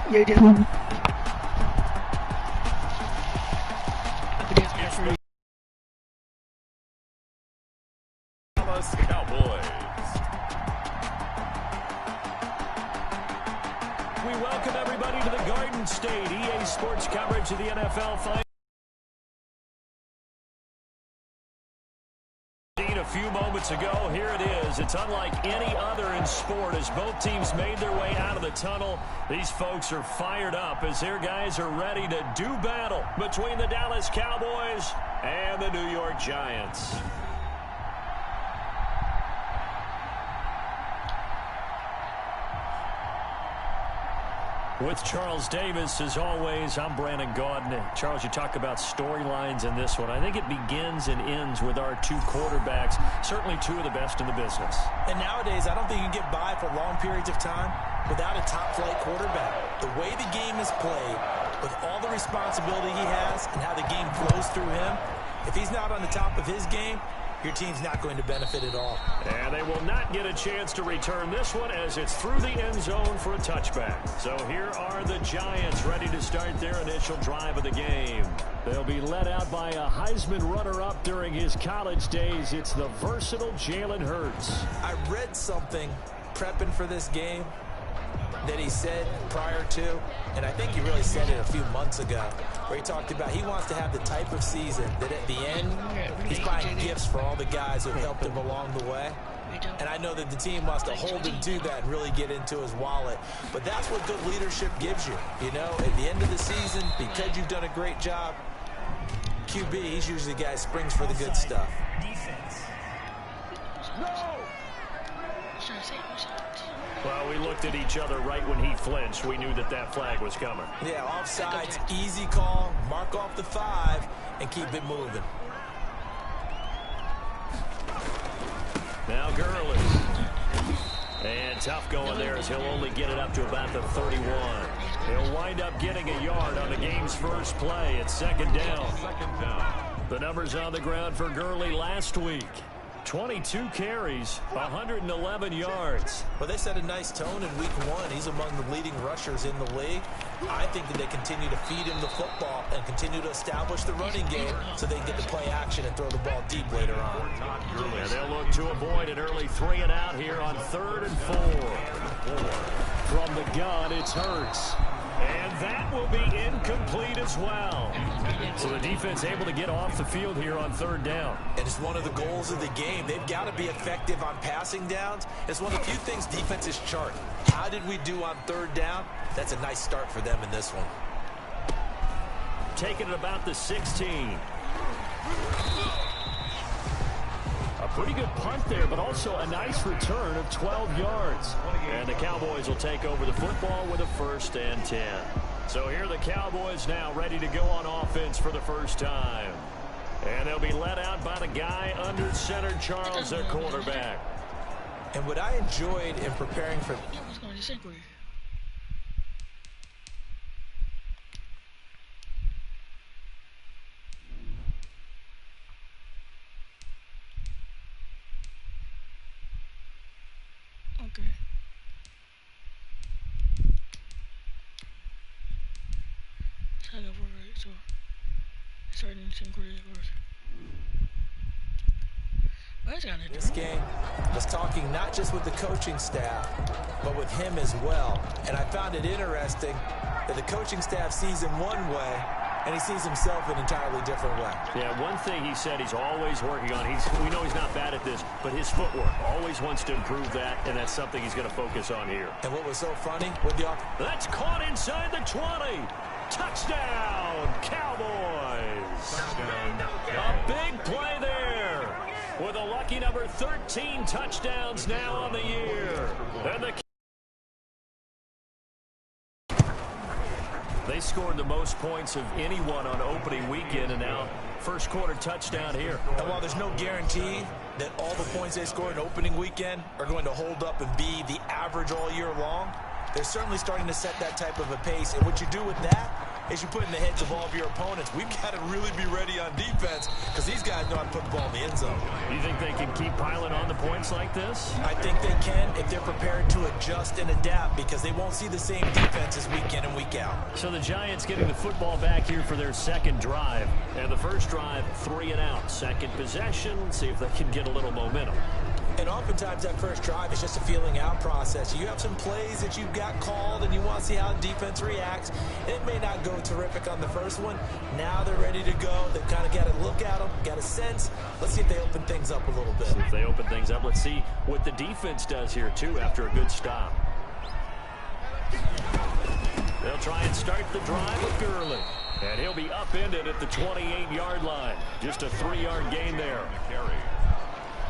Yeah, you did. Cowboys. We welcome everybody to the Garden State EA Sports coverage of the NFL Finals. A few moments ago, here it is. It's unlike any other in sport as both teams made their way out of the tunnel. These folks are fired up as their guys are ready to do battle between the Dallas Cowboys and the New York Giants. With Charles Davis, as always, I'm Brandon Gaudin. Charles, you talk about storylines in this one. I think it begins and ends with our two quarterbacks, certainly two of the best in the business. And nowadays, I don't think you can get by for long periods of time without a top-flight quarterback. The way the game is played, with all the responsibility he has and how the game flows through him, if he's not on the top of his game, your team's not going to benefit at all. And they will not get a chance to return this one as it's through the end zone for a touchback. So here are the Giants ready to start their initial drive of the game. They'll be led out by a Heisman runner-up during his college days. It's the versatile Jalen Hurts. I read something prepping for this game that he said prior to, and I think he really said it a few months ago, where he talked about he wants to have the type of season that at the end, he's buying gifts for all the guys who have helped him along the way. And I know that the team wants to hold him to that and really get into his wallet. But that's what good leadership gives you. You know, at the end of the season, because you've done a great job, QB, he's usually the guy who springs for the good stuff. Defense. No! Well, we looked at each other right when he flinched. We knew that that flag was coming. Yeah, offsides, easy call, mark off the 5, and keep it moving. Now Gurley. And tough going there as he'll only get it up to about the 31. He'll wind up getting a yard on the game's first play. It's second down. The numbers on the ground for Gurley last week. 22 carries, 111 yards. Well, they set a nice tone in week 1. He's among the leading rushers in the league. I think that they continue to feed him the football and continue to establish the running game so they can get to play action and throw the ball deep later on. Yeah, they'll look to avoid an early 3 and out here on 3rd and 4. From the gun, it's Hurts. And that will be incomplete as well. So the defense able to get off the field here on 3rd down. And it's one of the goals of the game. They've got to be effective on passing downs. It's one of the few things defenses chart. How did we do on 3rd down? That's a nice start for them in this one. Taking it about the 16. A pretty good punt there, but also a nice return of 12 yards. And the Cowboys will take over the football with a 1st and 10. So here are the Cowboys now ready to go on offense for the first time. And they'll be led out by the guy under center, Charles, their quarterback. And what I enjoyed in preparing for... Okay. So I got right, so starting in 10th grade, of course. This game was talking not just with the coaching staff, but with him as well. And I found it interesting that the coaching staff sees him one way, and he sees himself an entirely different way. Yeah, one thing he said he's always working on. We know he's not bad at this, but his footwork, always wants to improve that, and that's something he's going to focus on here. And what was so funny with the that's caught inside the 20. Touchdown, Cowboys. A big play there with a lucky number 13 touchdowns now on the year. And they scored the most points of anyone on opening weekend, and now first quarter touchdown here. And while there's no guarantee that all the points they score in opening weekend are going to hold up and be the average all year long, they're certainly starting to set that type of a pace. And what you do with that is you put in the heads of all of your opponents, we've got to really be ready on defense because these guys know how to put the ball in the end zone. You think they can keep piling on the points like this? I think they can if they're prepared to adjust and adapt because they won't see the same defenses week in and week out. So the Giants getting the football back here for their second drive. And the first drive, 3 and out. Second possession, see if they can get a little momentum. And oftentimes that first drive is just a feeling out process. You have some plays that you've got called and you want to see how the defense reacts. It may not go terrific on the first one. Now they're ready to go. They've kind of got to look at them, got a sense. Let's see if they open things up a little bit. See if they open things up. Let's see what the defense does here, too, after a good stop. They'll try and start the drive with Gurley. And he'll be upended at the 28-yard line. Just a 3-yard gain there.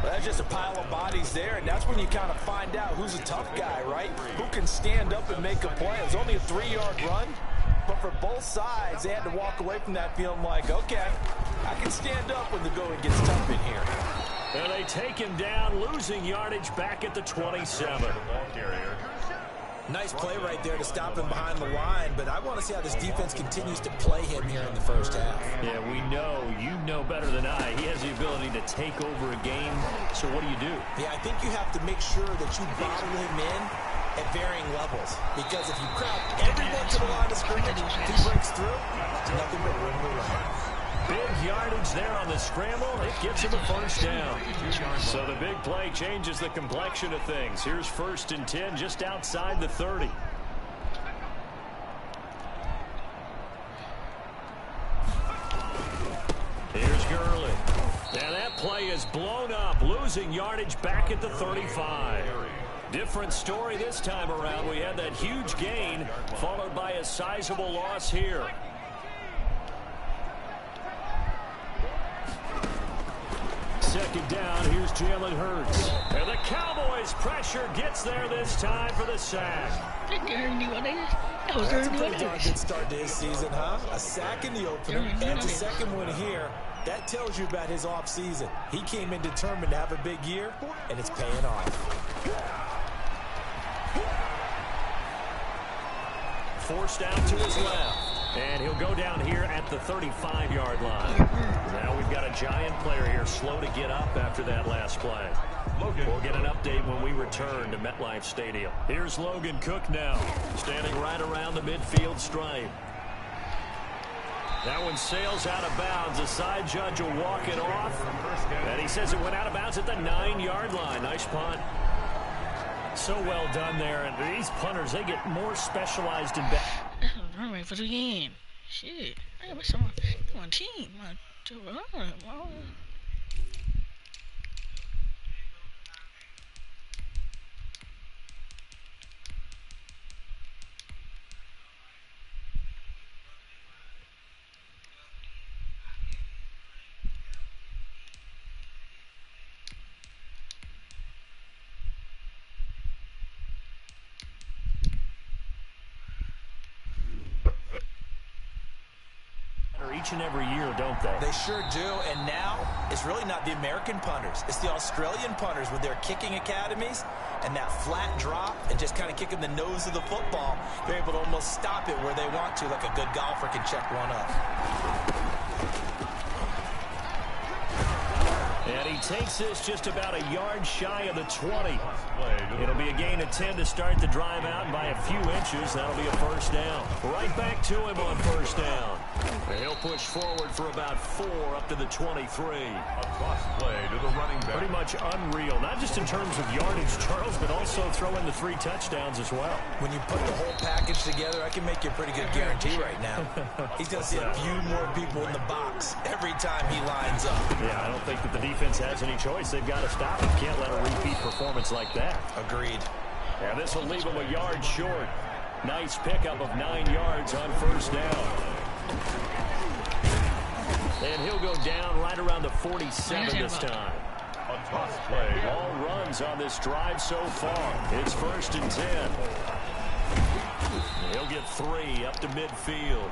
Well, that's just a pile of bodies there, and that's when you kind of find out who's a tough guy, right? Who can stand up and make a play. It was only a 3-yard run, but for both sides, they had to walk away from that feeling like, okay, I can stand up when the going gets tough in here. And they take him down, losing yardage back at the 27. Nice play right there to stop him behind the line, but I want to see how this defense continues to play him here in the first half. Yeah, we know, you know better than I, he has the ability to take over a game. So what do you do? Yeah, I think you have to make sure that you bottle him in at varying levels, because if you crowd everyone to the line of scrimmage, if he breaks through, it's nothing but room to run. Big yardage there on the scramble. It gets him a first down. So the big play changes the complexion of things. Here's 1st and 10 just outside the 30. Here's Gurley. And that play is blown up, losing yardage back at the 35. Different story this time around. We had that huge gain followed by a sizable loss here. Second down, here's Jalen Hurts. And the Cowboys' pressure gets there this time for the sack. That's a pretty darn good start to his season, huh? A sack in the opener, and a second one here. That tells you about his offseason. He came in determined to have a big year, and it's paying off. Forced out to his left. And he'll go down here at the 35-yard line. Now we've got a Giant player here slow to get up after that last play. We'll get an update when we return to MetLife Stadium. Here's Logan Cook now, standing right around the midfield stripe. That one sails out of bounds. The side judge will walk it off. And he says it went out of bounds at the 9-yard line. Nice punt. So well done there. And these punters, they get more specialized in I'm ready for the game. Shit. I got someone on team. each and every year, don't they? They sure do, and now it's really not the American punters. It's the Australian punters with their kicking academies and that flat drop and just kind of kicking the nose of the football. They're able to almost stop it where they want to, like a good golfer can check one up. And he takes this just about a yard shy of the 20. It'll be a gain of 10 to start the drive out, and by a few inches, that'll be a first down. Right back to him on first down. And he'll push forward for about 4 up to the 23. A cross play to the running back. Pretty much unreal, not just in terms of yardage, Charles, but also throw in the 3 touchdowns as well. When you put the whole package together, I can make you a pretty good guarantee right now. He's going to see a few more people in the box every time he lines up. Yeah, I don't think that the defense has any choice. They've got to stop him. Can't let a repeat performance like that. Agreed. And this will leave him a yard short. Nice pickup of 9 yards on first down. And he'll go down right around the 47 this time. A toss play. All runs on this drive so far. It's 1st and 10. He'll get 3 up to midfield.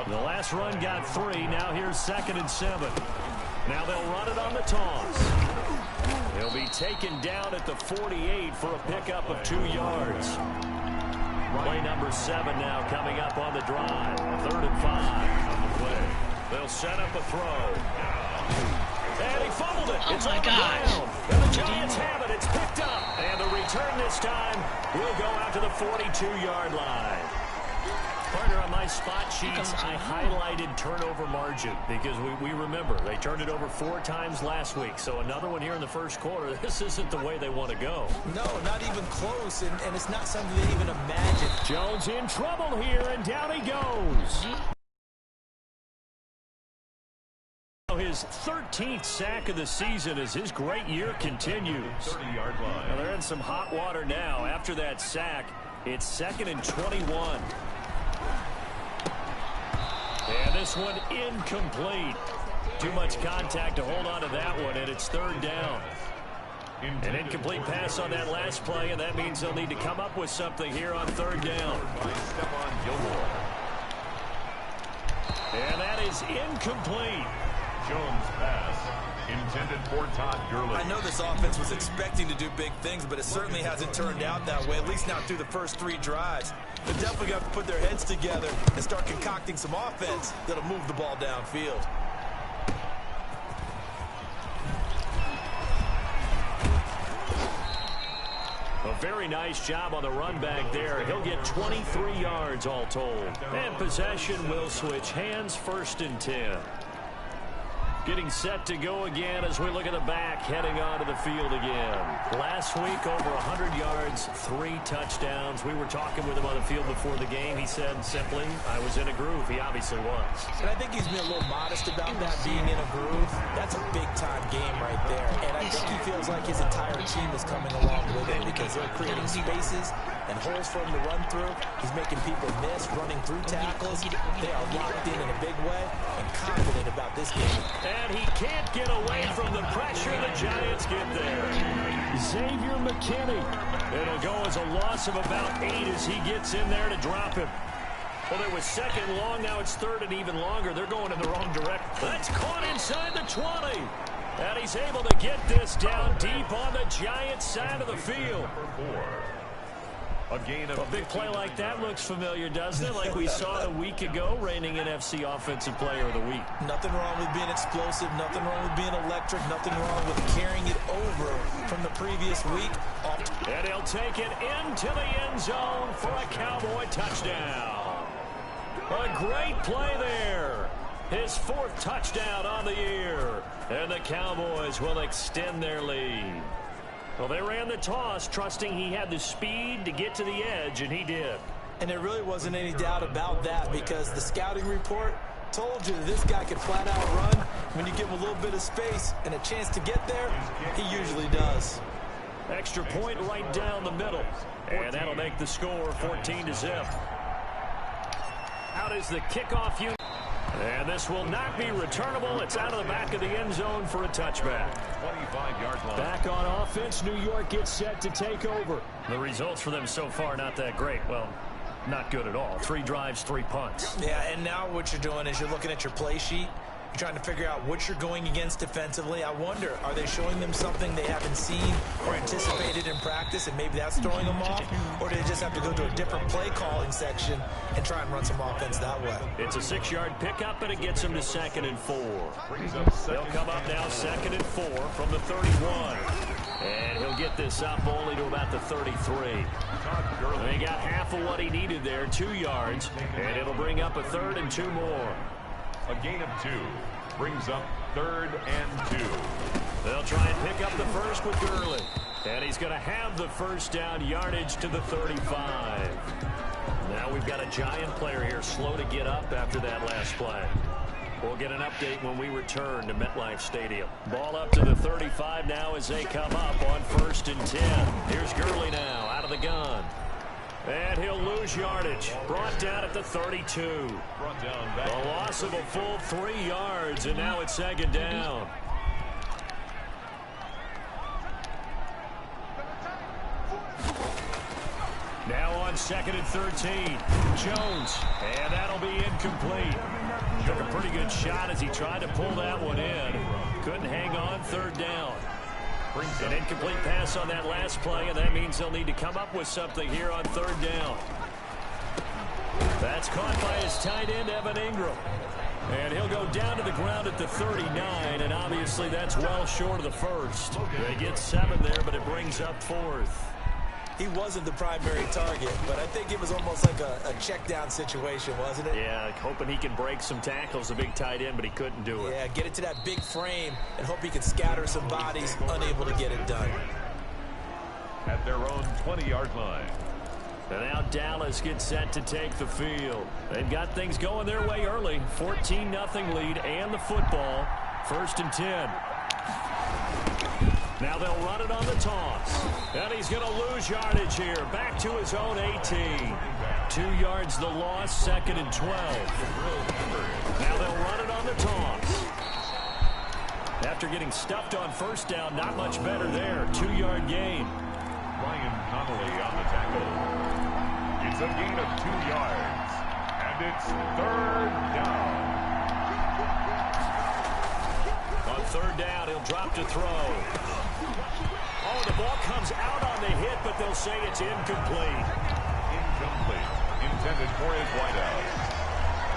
The last run got 3. Now here's 2nd and 7. Now they'll run it on the toss. He'll be taken down at the 48 for a pickup of 2 yards. Play number 7 now coming up on the drive. 3rd and 5 on the play. They'll set up a throw. And he fumbled it. Oh it's my on the gosh. ground. And the Giants have it. It's picked up. And the return this time will go out to the 42-yard line. Partner, on my spot sheets, I highlighted turnover margin because we remember they turned it over 4 times last week. So another one here in the first quarter. This isn't the way they want to go. No, not even close, and it's not something they even imagine. Jones in trouble here, and down he goes. His 13th sack of the season as his great year continues. 30-yard line. Well, they're in some hot water now. After that sack, it's 2nd and 21. And this one incomplete. Too much contact to hold on to that one, and it's 3rd down. An incomplete pass on that last play, and that means they'll need to come up with something here on 3rd down. And that is incomplete. Jones pass intended for Todd Gurley. I know this offense was expecting to do big things, but it certainly hasn't turned out that way, at least not through the first 3 drives. They're definitely going to put their heads together and start concocting some offense that'll move the ball downfield. A very nice job on the run back there. He'll get 23 yards all told. And possession will switch hands, 1st and 10. Getting set to go again as we look at the back, heading onto the field again. Last week, over 100 yards, 3 touchdowns. We were talking with him on the field before the game. He said simply, I was in a groove. He obviously was. And I think he's been a little modest about that, being in a groove. That's a big-time game right there. And I think he feels like his entire team is coming along with him because they're creating spaces and holes for him to run through. He's making people miss, running through tackles. They are locked in a big way and confident about this game. And he can't get away from the pressure. The Giants get there. Xavier McKinney. It'll go as a loss of about 8 as he gets in there to drop him. Well, it was 2nd long. Now it's 3rd and even longer. They're going in the wrong direction. That's caught inside the 20. And he's able to get this down deep on the Giants side of the field. A gain of a big play like that looks familiar, doesn't it? Like we saw a week ago, reigning NFC Offensive Player of the Week. Nothing wrong with being explosive. Nothing wrong with being electric. Nothing wrong with carrying it over from the previous week. And he'll take it into the end zone for a Cowboy touchdown. A great play there. His 4th touchdown on the year. And the Cowboys will extend their lead. Well, they ran the toss, trusting he had the speed to get to the edge, and he did. And there really wasn't any doubt about that because the scouting report told you that this guy could flat out run. When you give him a little bit of space and a chance to get there, he usually does. Extra point right down the middle. And that'll make the score 14-0. Out is the kickoff unit. And this will not be returnable. It's out of the back of the end zone for a touchback. 25-yard line. Back on offense, New York gets set to take over. The results for them so far not that great. Well, not good at all. 3 drives, 3 punts. Yeah, and now what you're doing is you're looking at your play sheet. You're trying to figure out what you're going against defensively. I wonder, are they showing them something they haven't seen or anticipated in practice, and maybe that's throwing them off? Or do they just have to go to a different play calling section and try and run some offense that way? It's a 6-yard pickup, and it gets them to 2nd and 4. They'll come up now 2nd and 4 from the 31. And he'll get this up only to about the 33. And he got half of what he needed there, 2 yards. And it'll bring up a 3rd and 2 more. A gain of 2 brings up 3rd and 2. They'll try and pick up the first with Gurley. And he's going to have the first down, yardage to the 35. Now we've got a Giant player here slow to get up after that last play. We'll get an update when we return to MetLife Stadium. Ball up to the 35 now as they come up on 1st and 10. Here's Gurley now out of the gun. And he'll lose yardage. Brought down at the 32. A loss of a full 3 yards, and now it's 2nd down. Now on 2nd and 13. Jones. And that'll be incomplete. Took a pretty good shot as he tried to pull that one in. Couldn't hang on, 3rd down. Brings an incomplete pass on that last play, and that means they'll need to come up with something here on 3rd down. That's caught by his tight end, Evan Ingram. And he'll go down to the ground at the 39, and obviously that's well short of the first. They get 7 there, but it brings up 4th. He wasn't the primary target, but I think it was almost like a check down situation, wasn't it? Yeah, hoping he can break some tackles, a big tight end, but he couldn't do it. Yeah, get it to that big frame and hope he can scatter some bodies, unable to get it done. At their own 20-yard line. And now Dallas gets set to take the field. They've got things going their way early. 14-0 lead and the football. 1st and 10. Now they'll run it on the toss. And he's going to lose yardage here. Back to his own 18. 2 yards the loss, 2nd and 12. Now they'll run it on the toss. After getting stuffed on 1st down, not much better there. 2-yard gain. Ryan Connolly on the tackle. It's a gain of 2 yards. And it's 3rd down. On 3rd down, he'll drop to throw. Oh, the ball comes out on the hit, but they'll say it's incomplete. Incomplete. Intended for his wideout.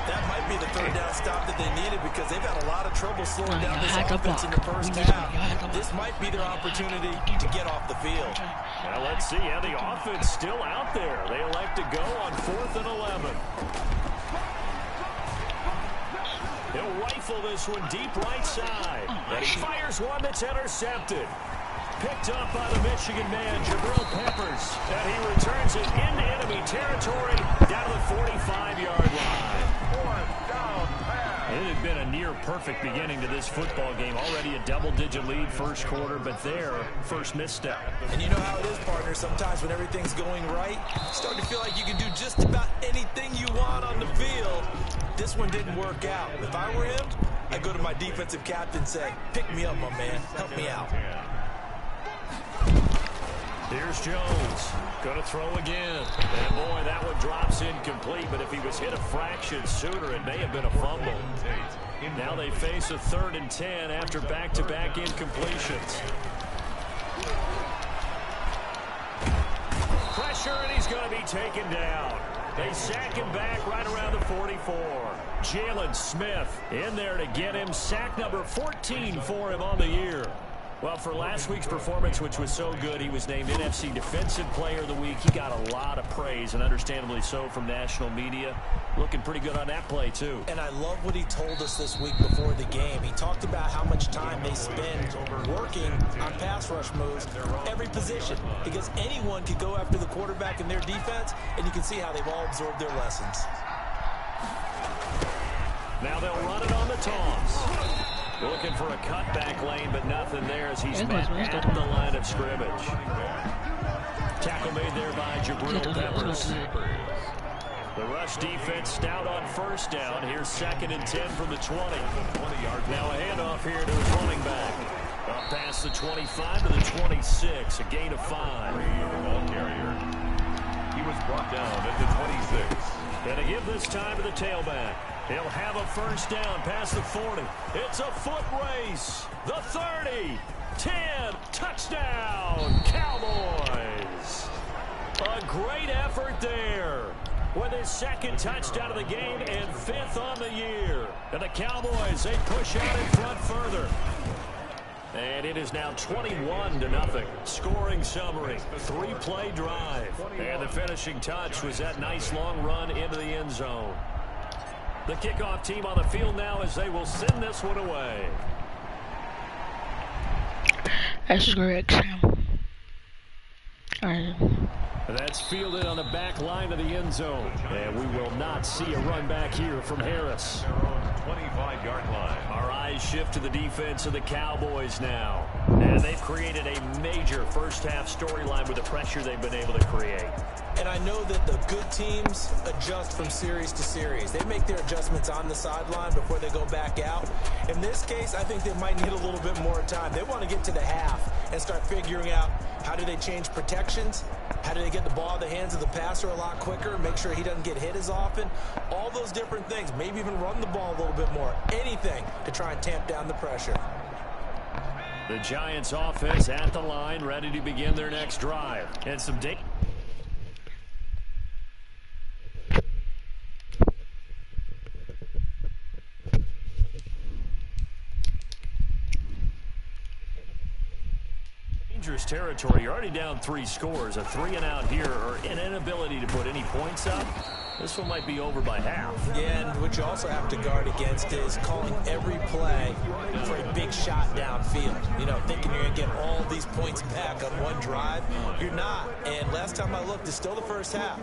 That might be the 3rd down stop that they needed because they've had a lot of trouble slowing down this had to offense in the block. first We need to- half. This might be their opportunity to get off the field. Well, let's see how the offense still out there. They elect to go on 4th and 11. He'll rifle this one deep right side. And he fires one that's intercepted. Picked up by the Michigan man, Jabril Peppers. And he returns it into enemy territory down to the 45-yard line. It had been a near-perfect beginning to this football game. Already a double-digit lead 1st quarter, but their first misstep. And you know how it is, partner. Sometimes when everything's going right, you start to feel like you can do just about anything you want on the field. This one didn't work out. If I were him, I'd go to my defensive captain and say, pick me up, my man. Help me out. Here's Jones. Going to throw again. And boy, that one drops incomplete, but if he was hit a fraction sooner, it may have been a fumble. Now they face a 3rd and 10 after back-to-back incompletions. Pressure, and he's going to be taken down. They sack him back right around the 44. Jalen Smith in there to get him. Sack number 14 for him on the year. Well, for last week's performance, which was so good, he was named NFC Defensive Player of the Week. He got a lot of praise, and understandably so, from national media. Looking pretty good on that play, too. And I love what he told us this week before the game. He talked about how much time they spend working on pass rush moves, every position, because anyone could go after the quarterback in their defense, and you can see how they've all absorbed their lessons. Now they'll run it on the toss. Looking for a cutback lane, but nothing there as he's met at the line of scrimmage. Tackle made there by Jabril Peppers. The rush defense stout on 1st down. Here's 2nd and 10 from the 20. Now a handoff here to his running back. Up past the 25 to the 26. A gain of 5. Ball carrier. He was brought down at the 26. And to give this time to the tailback. He'll have a 1st down past the 40. It's a foot race. The 30. 10. Touchdown. Cowboys. A great effort there. With his 2nd touchdown of the game and 5th on the year. And the Cowboys, they push out in front further. And it is now 21-0. Scoring summary. 3-play drive. And the finishing touch was that nice long run into the end zone. The kickoff team on the field now as they will send this one away. That's great, Sam. Alright. That's fielded on the back line of the end zone. And we will not see a run back here from Harris. 25-yard line. Our eyes shift to the defense of the Cowboys now. And they've created a major first-half storyline with the pressure they've been able to create. And I know that the good teams adjust from series to series. They make their adjustments on the sideline before they go back out. In this case, I think they might need a little bit more time. They want to get to the half and start figuring out how do they change protections, how do they get the ball in the hands of the passer a lot quicker, make sure he doesn't get hit as often, all those different things. Maybe even run the ball a little bit more. Anything to try and tamp down the pressure. The Giants offense at the line, ready to begin their next drive. And some dangerous territory. You're already down 3 scores. A 3-and-out here, or an inability to put any points up. This one might be over by half. Yeah, and what you also have to guard against is calling every play for a big shot downfield. You know, thinking you're going to get all these points back on one drive. You're not. And last time I looked, it's still the first half.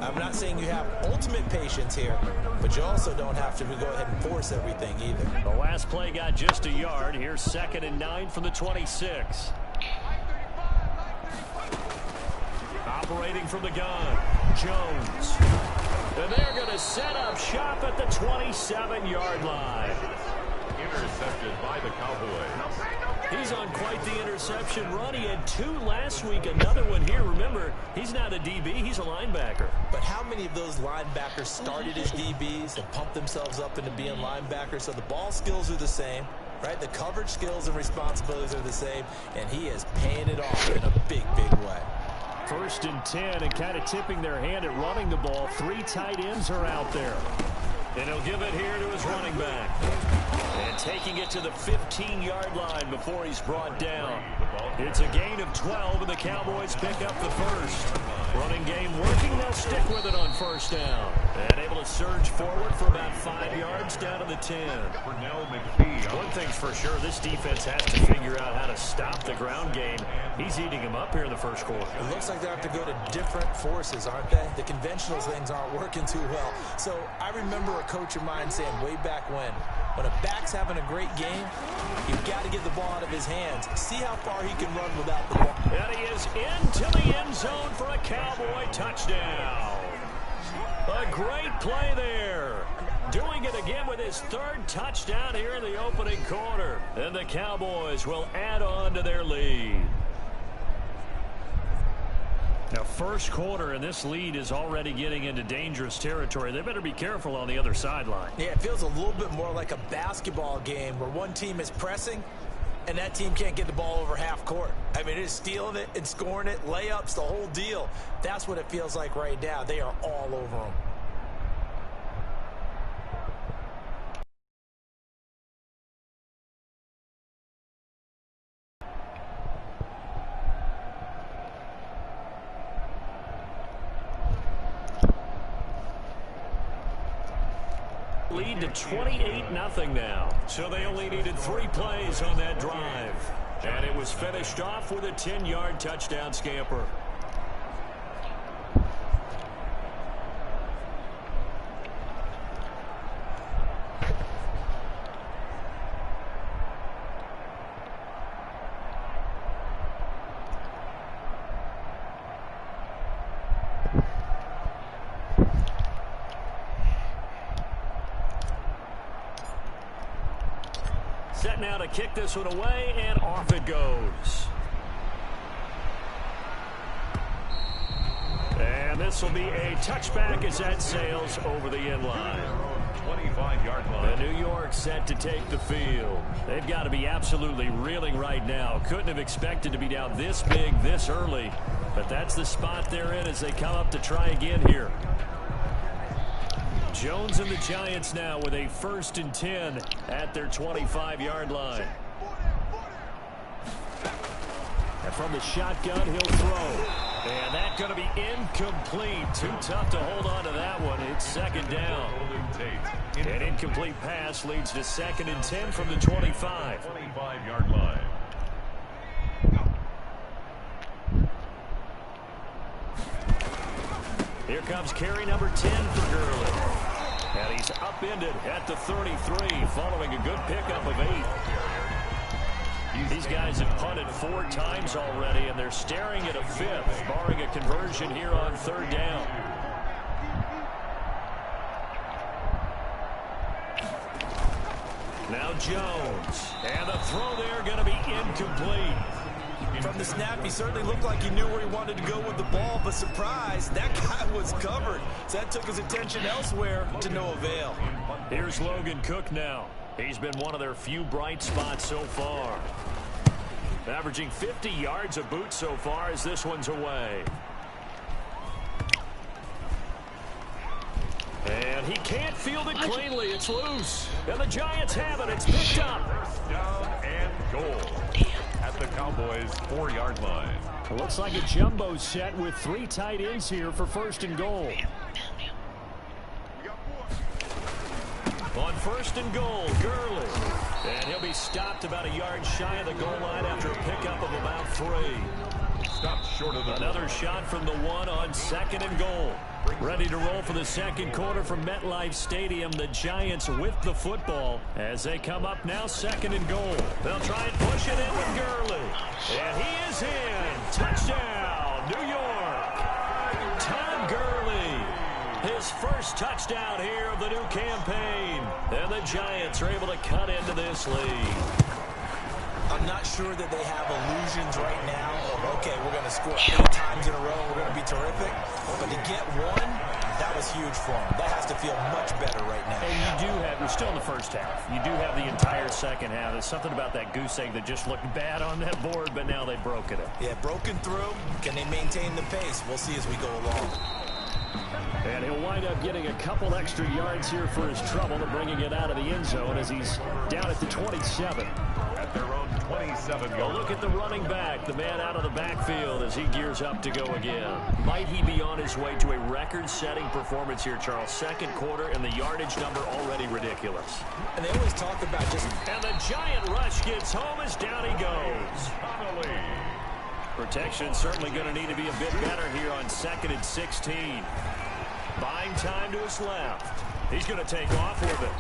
I'm not saying you have ultimate patience here, but you also don't have to go ahead and force everything either. The last play got just a yard. Here's 2nd and 9 from the 26. Operating from the gun, Jones. And they're going to set up shop at the 27-yard line. Intercepted by the Cowboys. He's on quite the interception run. He had 2 last week, another one here. Remember, he's not a DB, he's a linebacker. But how many of those linebackers started as DBs and pumped themselves up into being linebackers? So the ball skills are the same, right? The coverage skills and responsibilities are the same, and he is paying it off in a big, big way. 1st and 10, and kind of tipping their hand at running the ball. 3 tight ends are out there. And he'll give it here to his running back. And taking it to the 15-yard line before he's brought down. It's a gain of 12, and the Cowboys pick up the first. Running game working. They'll stick with it on 1st down. And able to surge forward for about 5 yards down to the 10. One thing's for sure, this defense has to figure out how to stop the ground game. He's eating them up here in the first quarter. It looks like they have to go to different forces, aren't they? The conventional things aren't working too well. So I remember a coach of mine saying way back when a back's having a great game, you've got to get the ball out of his hands. See how far he can run without the ball. And he is into the end zone for a Cowboy touchdown. A great play there. Doing it again with his 3rd touchdown here in the opening quarter. And the Cowboys will add on to their lead. Now, first quarter, and this lead is already getting into dangerous territory. They better be careful on the other sideline. Yeah, it feels a little bit more like a basketball game where one team is pressing and that team can't get the ball over half court. I mean, it is stealing it and scoring it, layups, the whole deal. That's what it feels like right now. They are all over them. Lead to 28-0 now. So they only needed 3 plays on that drive. And it was finished off with a 10-yard touchdown scamper. Set now to kick this one away, and off it goes. And this will be a touchback as that sails over the end line. 25-yard line. The New York set to take the field. They've got to be absolutely reeling right now. Couldn't have expected to be down this big this early. But that's the spot they're in as they come up to try again here. Jones and the Giants now with a 1st and 10 at their 25-yard line. And from the shotgun, he'll throw. And that's going to be incomplete. Too tough to hold on to that one. It's 2nd down. An incomplete pass leads to 2nd and 10 from the 25. 25-yard line. Here comes carry number 10 for Gurley. And he's upended at the 33 following a good pickup of 8. These guys have punted 4 times already, and they're staring at a 5th, barring a conversion here on 3rd down. Now Jones. And the throw there going to be incomplete. From the snap, he certainly looked like he knew where he wanted to go with the ball, but surprise, that guy was covered. So that took his attention elsewhere to no avail. Here's Logan Cook now. He's been one of their few bright spots so far. Averaging 50 yards a boot so far as this one's away. And he can't field it cleanly. It's loose. And the Giants have it. It's picked up. First down and goal at the Cowboys. Cowboys' 4-yard line. It looks like a jumbo set with 3 tight ends here for first and goal. On first and goal, Gurley. And he'll be stopped about a yard shy of the goal line after a pickup of about 3. Stopped short of the Another shot from the 1 on second and goal. Ready to roll for the second quarter from MetLife Stadium. The Giants with the football as they come up now second and goal. They'll try and push it in with Gurley. And he is in. Touchdown, New York. Todd Gurley. His first touchdown here of the new campaign. And the Giants are able to cut into this lead. I'm not sure that they have illusions right now of, okay, we're going to score 8 times in a row, we're going to be terrific. But to get one, that was huge for them. That has to feel much better right now. And you do have, you're still in the first half. You do have the entire second half. There's something about that goose egg that just looked bad on that board, but now they broke it up. Yeah, broken through. Can they maintain the pace? We'll see as we go along. And he'll wind up getting a couple extra yards here for his trouble and bringing it out of the end zone as he's down at the 27. at their own 27-yard. Look at the running back, the man out of the backfield as he gears up to go again. Might he be on his way to a record-setting performance here, Charles? Second quarter, and the yardage number already ridiculous. And they always talk about just... And the giant rush gets home as down he goes. Connolly. Protection certainly going to need to be a bit better here on 2nd and 16. Buying time to his left. He's going to take off with it.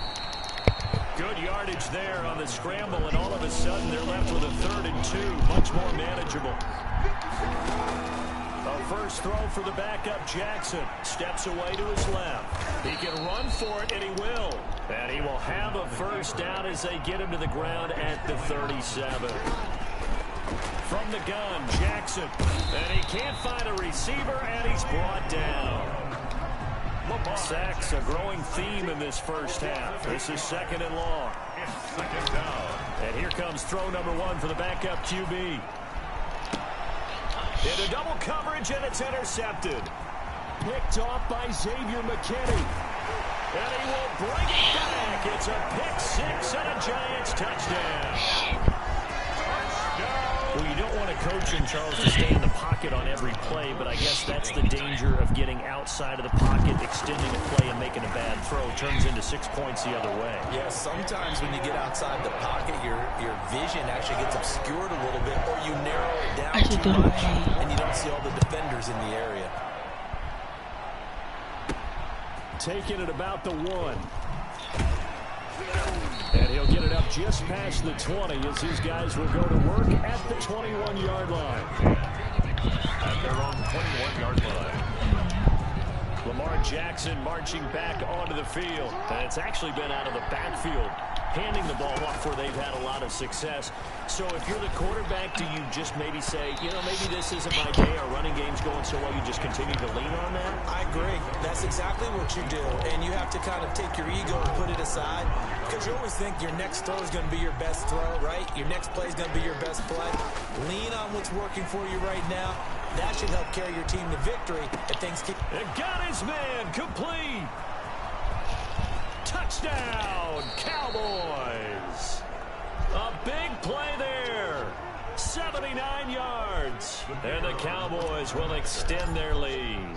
Good yardage there on the scramble, and all of a sudden they're left with a 3rd and 2. Much more manageable. A first throw for the backup Jackson. Steps away to his left. He can run for it, and he will. And he will have a first down as they get him to the ground at the 37. From the gun, Jackson. And he can't find a receiver, and he's brought down. Sacks, a growing theme in this first half. This is 2nd and long. It's 2nd down. And here comes throw number 1 for the backup QB. Into double coverage, and it's intercepted. Picked off by Xavier McKinney. And he will bring it back. It's a pick 6 and a Giants touchdown. Well, you don't want to coach him, Charles, to stay in the pocket on every play, but I guess that's the danger of getting outside of the pocket, extending a play, and making a bad throw. Turns into 6 points the other way. Yeah, sometimes when you get outside the pocket, your vision actually gets obscured a little bit, or you narrow it down too much, and you don't see all the defenders in the area. Taking it about the 1. And he'll get it up just past the 20 as his guys will go to work at the 21-yard line. At their own 21-yard line. Lamar Jackson marching back onto the field. And it's actually been out of the backfield, handing the ball off where they've had a lot of success. So if you're the quarterback, do you just maybe say, you know, maybe this isn't my day, our running game's going so well, you just continue to lean on that? I agree. That's exactly what you do. And you have to kind of take your ego and put it aside, because you always think your next throw is going to be your best throw, right? Your next play is going to be your best play. Lean on what's working for you right now. That should help carry your team to victory if things keep... It got his man complete. Touchdown, Cowboys. A big play there. 79 yards. And the Cowboys will extend their lead.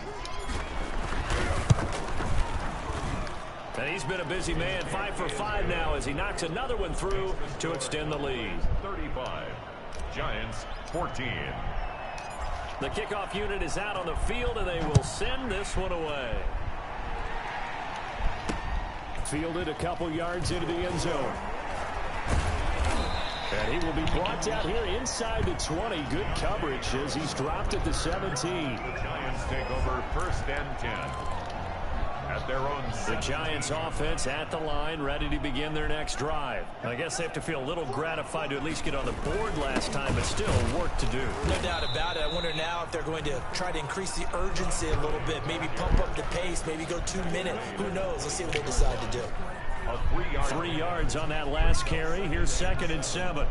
And he's been a busy man, 5 for 5 now as he knocks another one through to extend the lead. 35. Giants 14. The kickoff unit is out on the field, and they will send this one away. Fielded a couple yards into the end zone. And he will be brought down here inside the 20. Good coverage as he's dropped at the 17. The Giants take over 1st and 10. At their own... The Giants offense at the line, ready to begin their next drive. I guess they have to feel a little gratified to at least get on the board last time, but still work to do. No doubt about it. I wonder now if they're going to try to increase the urgency a little bit, maybe pump up the pace, maybe go 2 minute. Who knows? Let's see what they decide to do. A 3-yard... 3 yards on that last carry. Here's 2nd and 7.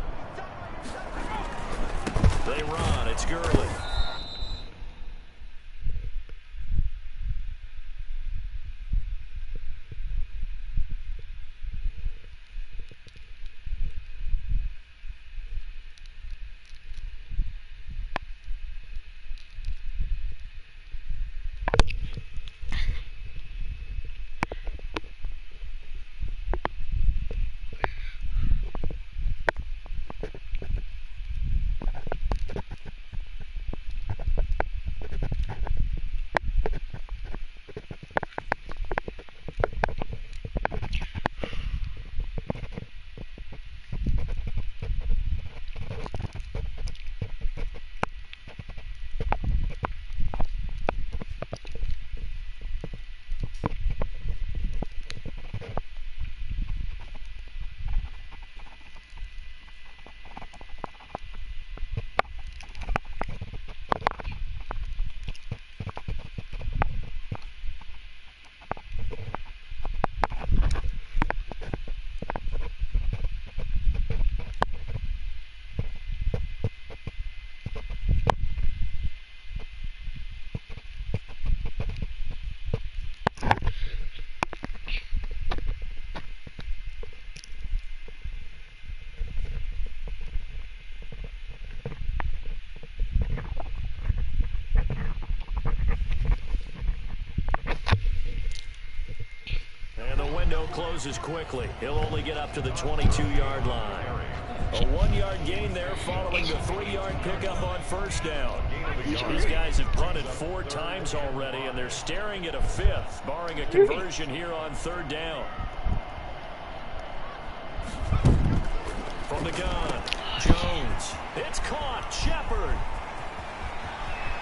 They run. It's Gurley. closes quickly. He'll only get up to the 22-yard line. A 1-yard gain there following the 3-yard pickup on first down. These guys have punted 4 times already, and they're staring at a 5th, barring a conversion here on 3rd down. From the gun, Jones. It's caught. Shepard.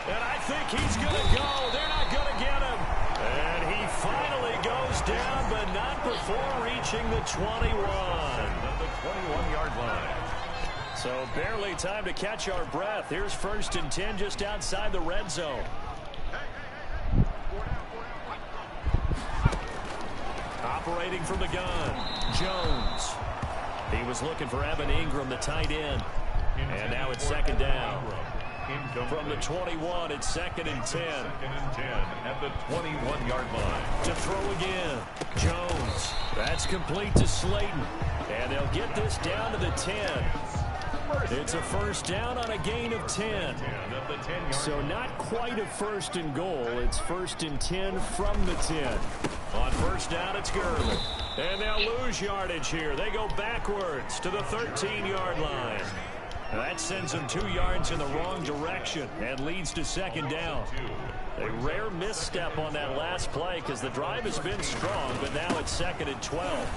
And I think he's going to go. They're not going to get him. And he finally goes down, but not before reaching the 21. At the 21-yard line. So barely time to catch our breath. Here's 1st and 10 just outside the red zone. Operating from the gun, Jones. He was looking for Evan Ingram, the tight end. And now it's 2nd down. From the 21, it's 2nd and 10. 2nd and 10 at the 21-yard line. To throw again, Jones. That's complete to Slayton. And they'll get this down to the 10. It's a 1st down on a gain of 10. So not quite a 1st and goal. It's 1st and 10 from the 10. On 1st down, it's Gervin. And they'll lose yardage here. They go backwards to the 13-yard line. That sends them 2 yards in the wrong direction and leads to 2nd down. A rare misstep on that last play because the drive has been strong, but now it's 2nd and 12.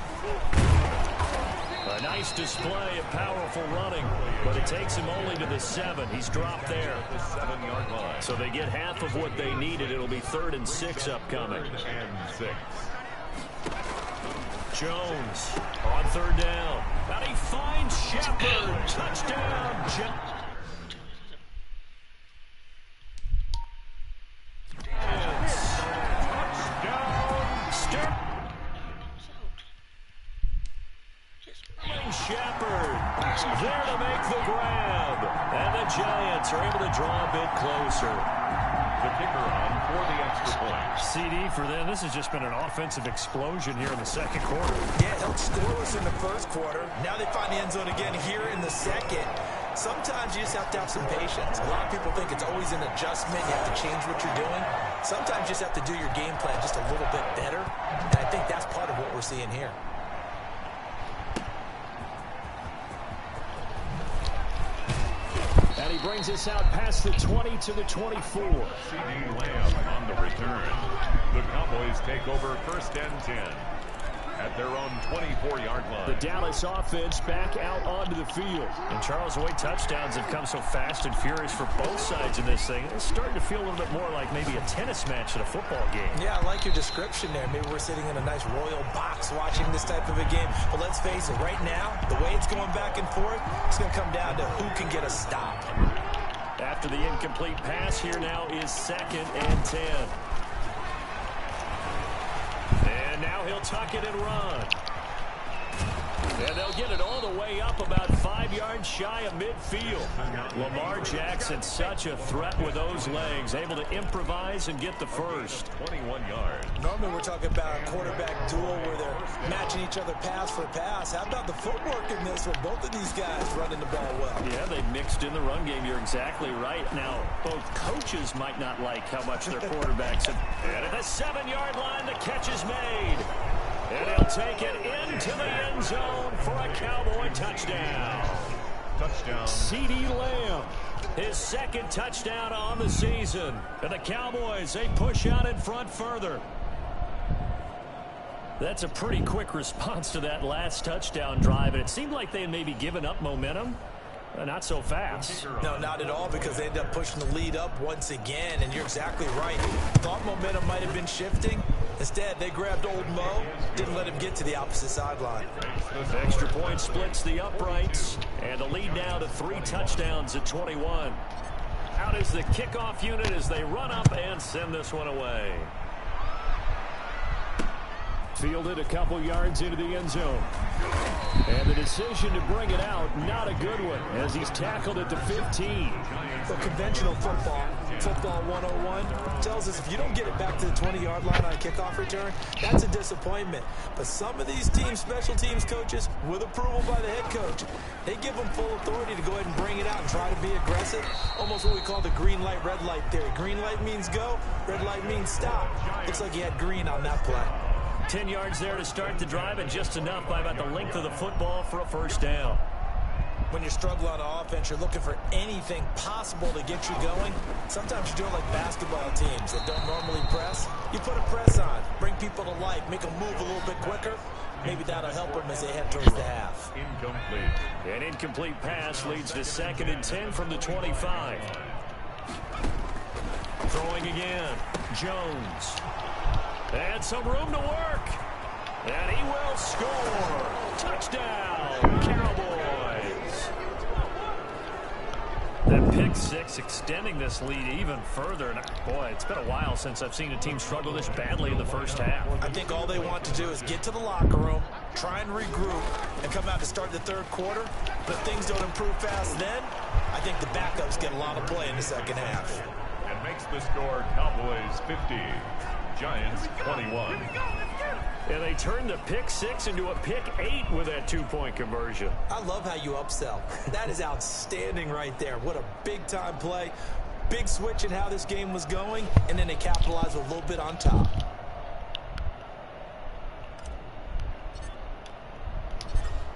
A nice display of powerful running, but it takes him only to the 7. He's dropped there. The 7-yard line. So they get half of what they needed. It'll be 3rd and 6 upcoming. 3rd and 6. Jones on 3rd down. And he finds Shepard. Touchdown. Shepard there to make the grab. And the Giants are able to draw a bit closer. The kicker on for the extra point. CD for them. This has just been an offensive explosion here in the 2nd quarter. Yeah, held scoreless in the 1st quarter. Now they find the end zone again here in the 2nd. Sometimes you just have to have some patience. A lot of people think it's always an adjustment. You have to change what you're doing. Sometimes you just have to do your game plan just a little bit better. And I think that's part of what we're seeing here. And he brings us out past the 20 to the 24. CD Lamb on the return. The Cowboys take over 1st and 10 at their own 24-yard line. The Dallas offense back out onto the field. And Charles, the way touchdowns have come so fast and furious for both sides in this thing, it's starting to feel a little bit more like maybe a tennis match at a football game. Yeah, I like your description there. Maybe we're sitting in a nice royal box watching this type of a game. But let's face it, right now, the way it's going back and forth, it's going to come down to who can get a stop. After the incomplete pass, here now is 2nd and 10. And now he'll tuck it and run. And they'll get it all the way up about 5 yards shy of midfield. Lamar Jackson, such a threat with those legs, able to improvise and get the first. 21 yards. Normally we're talking about a quarterback duel where they're matching each other pass for pass. How about the footwork in this one? Both of these guys running the ball well. Yeah, they mixed in the run game. You're exactly right. Now, both coaches might not like how much their quarterbacks have. And at the 7-yard line, the catch is made. And he'll take it into the end zone for a Cowboy touchdown. Touchdown. CD Lamb, his 2nd touchdown on the season. And the Cowboys, they push out in front further. That's a pretty quick response to that last touchdown drive. And it seemed like they had maybe given up momentum. Not so fast. No, not at all, because they end up pushing the lead up once again, and you're exactly right. Thought momentum might have been shifting. Instead, they grabbed old Mo, didn't let him get to the opposite sideline. The extra point splits the uprights, and the lead now to 3 touchdowns at 21. Out is the kickoff unit as they run up and send this one away. Fielded a couple yards into the end zone. And the decision to bring it out, not a good one, as he's tackled at the 15. But conventional football 101, tells us if you don't get it back to the 20-yard line on a kickoff return, that's a disappointment. But some of these teams, special teams coaches, with approval by the head coach, they give them full authority to go ahead and bring it out and try to be aggressive. Almost what we call the green light, red light theory. Green light means go, red light means stop. Looks like he had green on that play. 10 yards there to start the drive, and just enough by about the length of the football for a first down. When you struggle on offense, you're looking for anything possible to get you going. Sometimes you're doing like basketball teams that don't normally press. You put a press on, bring people to life, make them move a little bit quicker. Maybe that'll help them as they head towards the half. Incomplete. An incomplete pass leads to 2nd and 10 from the 25. Throwing again. Jones. And some room to work. And he will score. Touchdown, Cowboys. That pick six extending this lead even further. And boy, it's been a while since I've seen a team struggle this badly in the first half. I think all they want to do is get to the locker room, try and regroup, and come out to start the third quarter. But if things don't improve fast then, I think the backups get a lot of play in the second half. And makes the score Cowboys 50, Giants 21. And they turned the pick six into a pick 8 with that 2-point conversion. I love how you upsell. That is outstanding right there. What a big-time play. Big switch in how this game was going, and then they capitalized a little bit on top.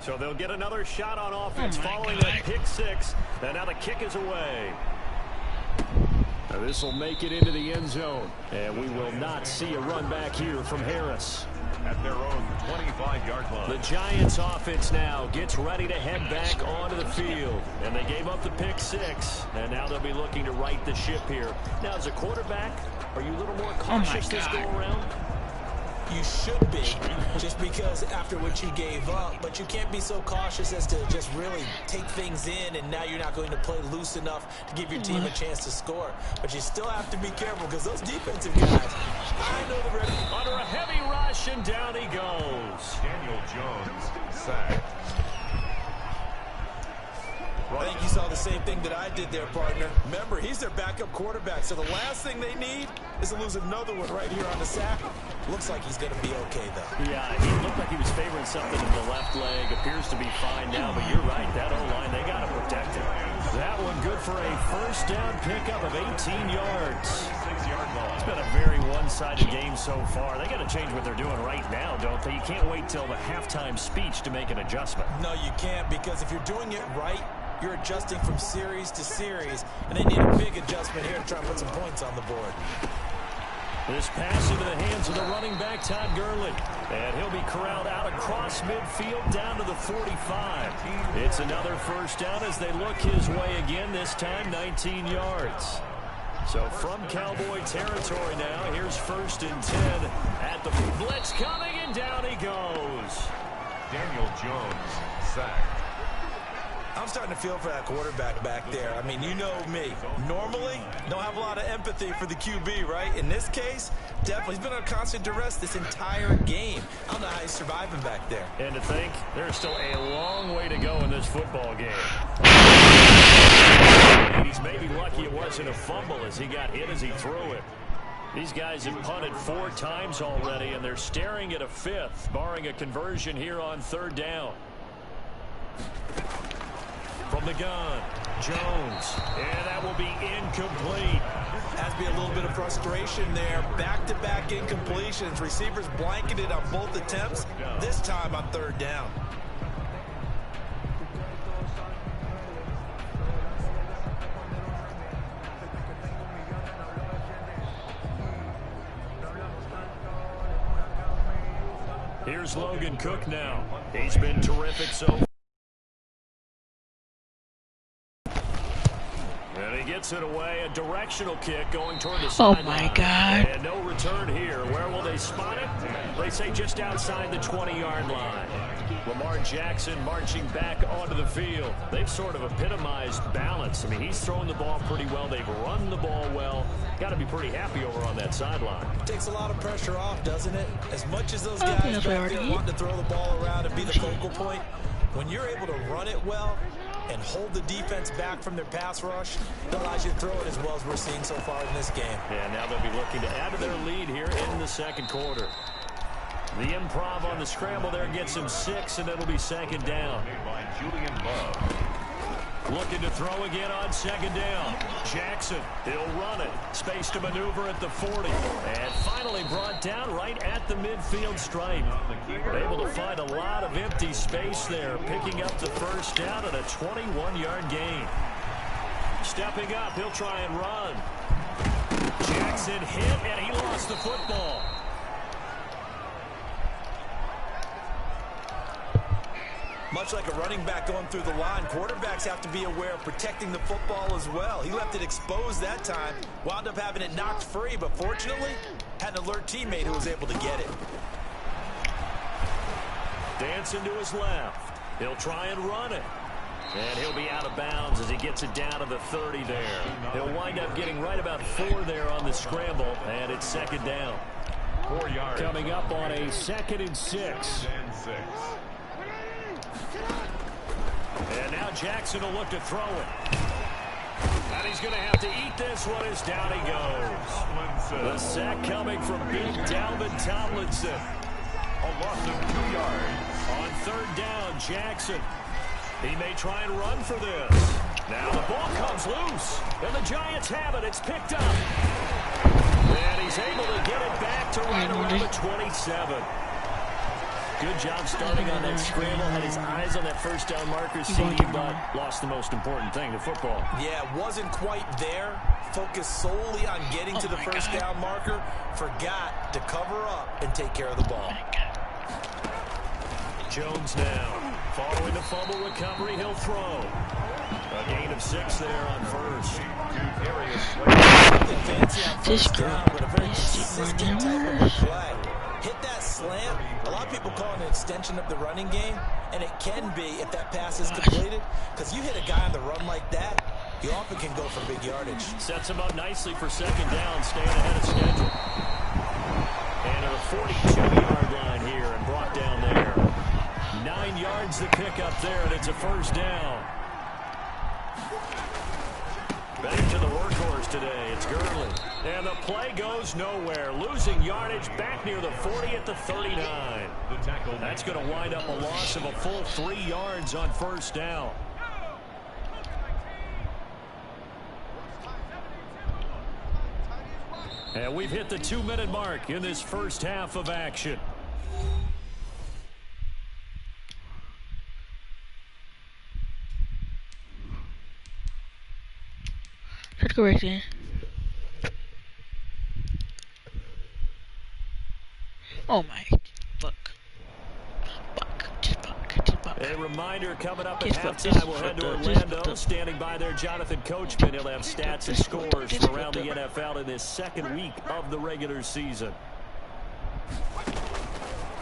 So they'll get another shot on offense following that pick six. And now the kick is away. Now this will make it into the end zone. And we will not see a run back here from Harris. At their own 25-yard line. The Giants offense now gets ready to head back onto the field. And they gave up the pick six. And now they'll be looking to right the ship here. Now, as a quarterback, are you a little more cautious this go around? You should be, just because after what you gave up, but you can't be so cautious as to just really take things in, and now you're not going to play loose enough to give your team a chance to score. But you still have to be careful, because those defensive guys, I know they're ready. Under a heavy rush, and down he goes. Daniel Jones sacked. I think you saw the same thing that I did there, partner. Remember, he's their backup quarterback, so the last thing they need is to lose another one right here on the sack. Looks like he's going to be okay, though. Yeah, he looked like he was favoring something in the left leg. Appears to be fine now, but you're right. That O-line, they got to protect it. That one good for a first down pickup of 18 yards. It's been a very one-sided game so far. They got to change what they're doing right now, don't they? You can't wait till the halftime speech to make an adjustment. No, you can't, because if you're doing it right, you're adjusting from series to series, and they need a big adjustment here to try and put some points on the board. This pass into the hands of the running back, Todd Gurley. And he'll be corralled out across midfield down to the 45. It's another first down as they look his way again, this time 19 yards. So from Cowboy territory now, here's 1st and 10 at the blitz coming, and down he goes. Daniel Jones sacked. I'm starting to feel for that quarterback back there. I mean, you know me. Normally, don't have a lot of empathy for the QB, right? In this case, definitely. He's been under constant duress this entire game. I don't know how he's surviving back there. And to think, there's still a long way to go in this football game. And he's maybe lucky it wasn't a fumble as he got hit as he threw it. These guys have punted 4 times already, and they're staring at a 5th, barring a conversion here on 3rd down. From the gun, Jones, and that will be incomplete. Has to be a little bit of frustration there. Back-to-back incompletions. Receivers blanketed on both attempts, this time on 3rd down. Here's Logan Cook now. He's been terrific so far. And he gets it away, a directional kick going toward the sideline. Oh my God. And no return here. Where will they spot it? They say just outside the 20-yard line. Lamar Jackson marching back onto the field. They've sort of epitomized balance. I mean, he's throwing the ball pretty well. They've run the ball well. Got to be pretty happy over on that sideline. Takes a lot of pressure off, doesn't it? As much as those guys back there want to throw the ball around and be the focal point, when you're able to run it well and hold the defense back from their pass rush, it allows you to throw it as well as we're seeing so far in this game. Yeah, now they'll be looking to add to their lead here in the second quarter. The improv on the scramble there gets him 6, and it'll be 2nd down. By Julian Love. Looking to throw again on second down. Jackson, he'll run it. Space to maneuver at the 40. And finally brought down right at the midfield stripe. Able to find a lot of empty space there, picking up the first down and a 21-yard gain. Stepping up, he'll try and run. Jackson hit, and he lost the football. Much like a running back going through the line, quarterbacks have to be aware of protecting the football as well. He left it exposed that time, wound up having it knocked free, but fortunately, had an alert teammate who was able to get it. Dancing to his left. He'll try and run it. And he'll be out of bounds as he gets it down to the 30 there. He'll wind up getting right about 4 there on the scramble, and it's second down. 4 yards. Coming up on a 2nd and 6. And now Jackson will look to throw it. And he's going to have to eat this one as down he goes. The sack coming from big Dalvin Tomlinson. A loss of 2 yards. On third down, Jackson. He may try and run for this. Now the ball comes loose. And the Giants have it. It's picked up. And he's able to get it back to right around the 27. Good job starting on that scramble. Had his eyes on that first down marker, CD, but lost the most important thing, the football. Yeah, wasn't quite there. Focused solely on getting to the first down marker. Forgot to cover up and take care of the ball. Jones now. Following the fumble recovery, he'll throw. A gain of 6 there on first. This girl but a very consistent type of play. Hit that slant. A lot of people call it an extension of the running game, and it can be if that pass is completed, because you hit a guy on the run like that, you often can go for big yardage. Sets him up nicely for second down, staying ahead of schedule. And at a 42-yard line here and brought down there. 9 yards to pick up there, and it's a first down. Back to the workhorse today. It's Gurley. And the play goes nowhere. Losing yardage back near the 40 at the 39. That's going to wind up a loss of a full 3 yards on first down. And we've hit the 2-minute mark in this first half of action. Let's go right in. Oh my, buck. Just buck. A reminder coming up at halftime, we'll head to Orlando. Standing by there, Jonathan Coachman. He'll have stats and scores from around the NFL in this second week of the regular season.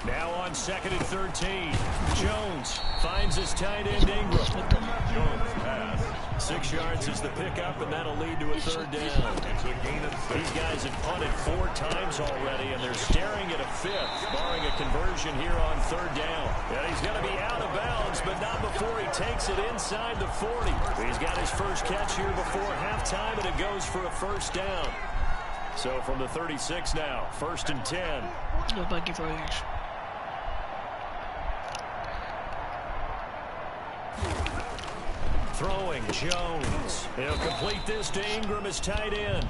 Now on 2nd and 13. Jones finds his tight end Ingram. Jones pass. 6 yards is the pickup, and that'll lead to a third down. These guys have punted 4 times already, and they're staring at a 5th, barring a conversion here on third down. And he's going to be out of bounds, but not before he takes it inside the 40. He's got his first catch here before halftime, and it goes for a first down. So from the 36 now, 1st and 10. No buggy Rogers. Throwing, Jones. He'll complete this to Ingram as tight end.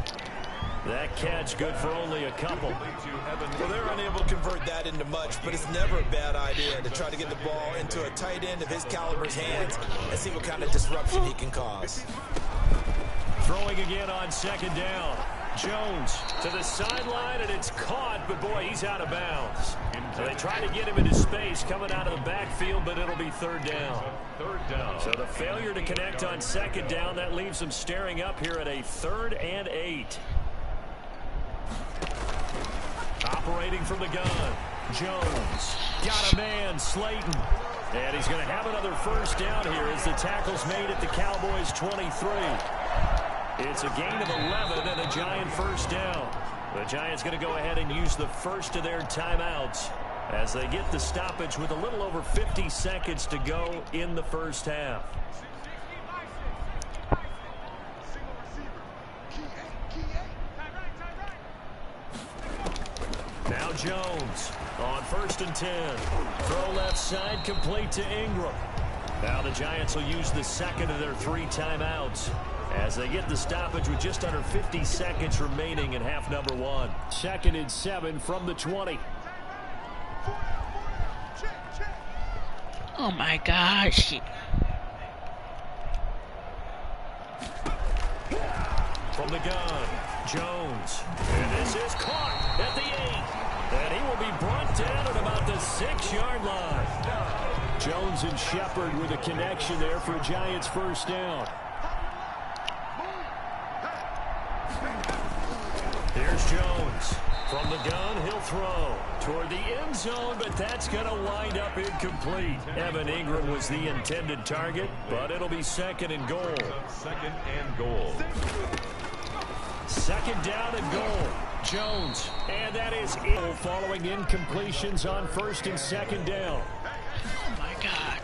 That catch good for only a couple. Well, they're unable to convert that into much, but it's never a bad idea to try to get the ball into a tight end of his caliber's hands and see what kind of disruption he can cause. Throwing again on 2nd down. Jones to the sideline, and it's caught, but boy, he's out of bounds. So they try to get him into space coming out of the backfield, but it'll be third down. So the failure to connect on 2nd down, that leaves them staring up here at a 3rd and 8. Operating from the gun. Jones got a man, Slayton. And he's going to have another first down here as the tackle's made at the Cowboys' 23. It's a gain of 11 and a Giant first down. The Giants going to go ahead and use the first of their timeouts as they get the stoppage with a little over 50 seconds to go in the first half. Now Jones on 1st and 10. Throw left side complete to Ingram. Now the Giants will use the second of their 3 timeouts as they get the stoppage with just under 50 seconds remaining in half number 1. 2nd and 7 from the 20. Oh my gosh. From the gun, Jones. And this is caught at the 8. And he will be brought down at about the 6-yard line. Jones and Shepard with a connection there for a Giants first down. Here's Jones. From the gun, he'll throw toward the end zone, but that's going to wind up incomplete. Evan Ingram was the intended target, but it'll be 2nd and goal. 2nd and goal. 2nd down and goal. Jones, and that is it. Following incompletions on 1st and 2nd down. Oh my God.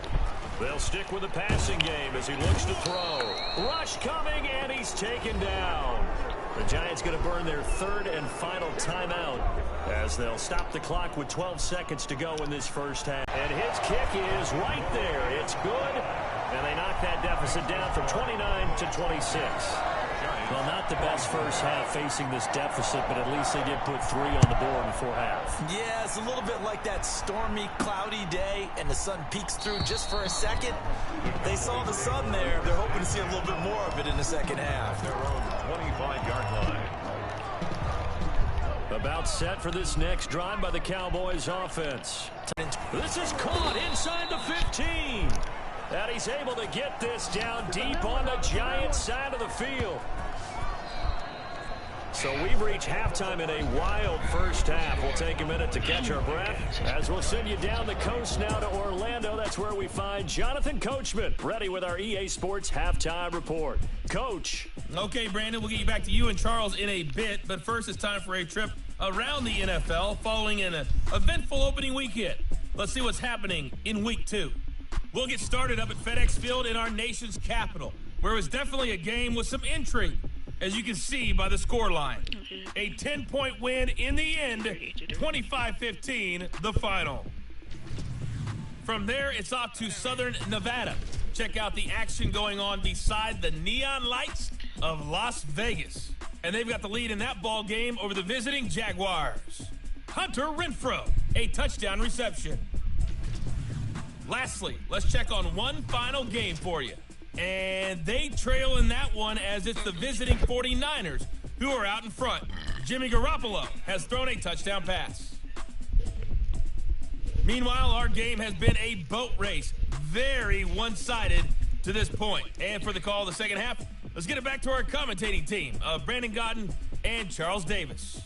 They'll stick with the passing game as he looks to throw. Rush coming, and he's taken down. The Giants going to burn their 3rd and final timeout as they'll stop the clock with 12 seconds to go in this first half. And his kick is right there. It's good, and they knock that deficit down from 29 to 26. Well, not the best first half facing this deficit, but at least they did put 3 on the board before half. Yeah, it's a little bit like that stormy, cloudy day, and the sun peeks through just for a second. They saw the sun there. They're hoping to see a little bit more of it in the second half. Their own 25-yard line. About set for this next drive by the Cowboys offense. This is caught inside the 15. And he's able to get this down deep on the Giants side of the field. So we've reached halftime in a wild first half. We'll take a minute to catch our breath as we'll send you down the coast now to Orlando. That's where we find Jonathan Coachman ready with our EA Sports halftime report. Coach. Okay, Brandon, we'll get you back to you and Charles in a bit. But first, it's time for a trip around the NFL following an eventful opening weekend. Let's see what's happening in week 2. We'll get started up at FedEx Field in our nation's capital, where it was definitely a game with some intrigue, as you can see by the scoreline. A 10-point win in the end, 25-15, the final. From there, it's off to Southern Nevada. Check out the action going on beside the neon lights of Las Vegas. And they've got the lead in that ball game over the visiting Jaguars. Hunter Renfrow, a touchdown reception. Lastly, let's check on one final game for you. And they trail in that one as it's the visiting 49ers who are out in front. Jimmy Garoppolo has thrown a touchdown pass. Meanwhile, our game has been a boat race. Very one-sided to this point. And for the call of the second half, let's get it back to our commentating team of Brandon Godden and Charles Davis.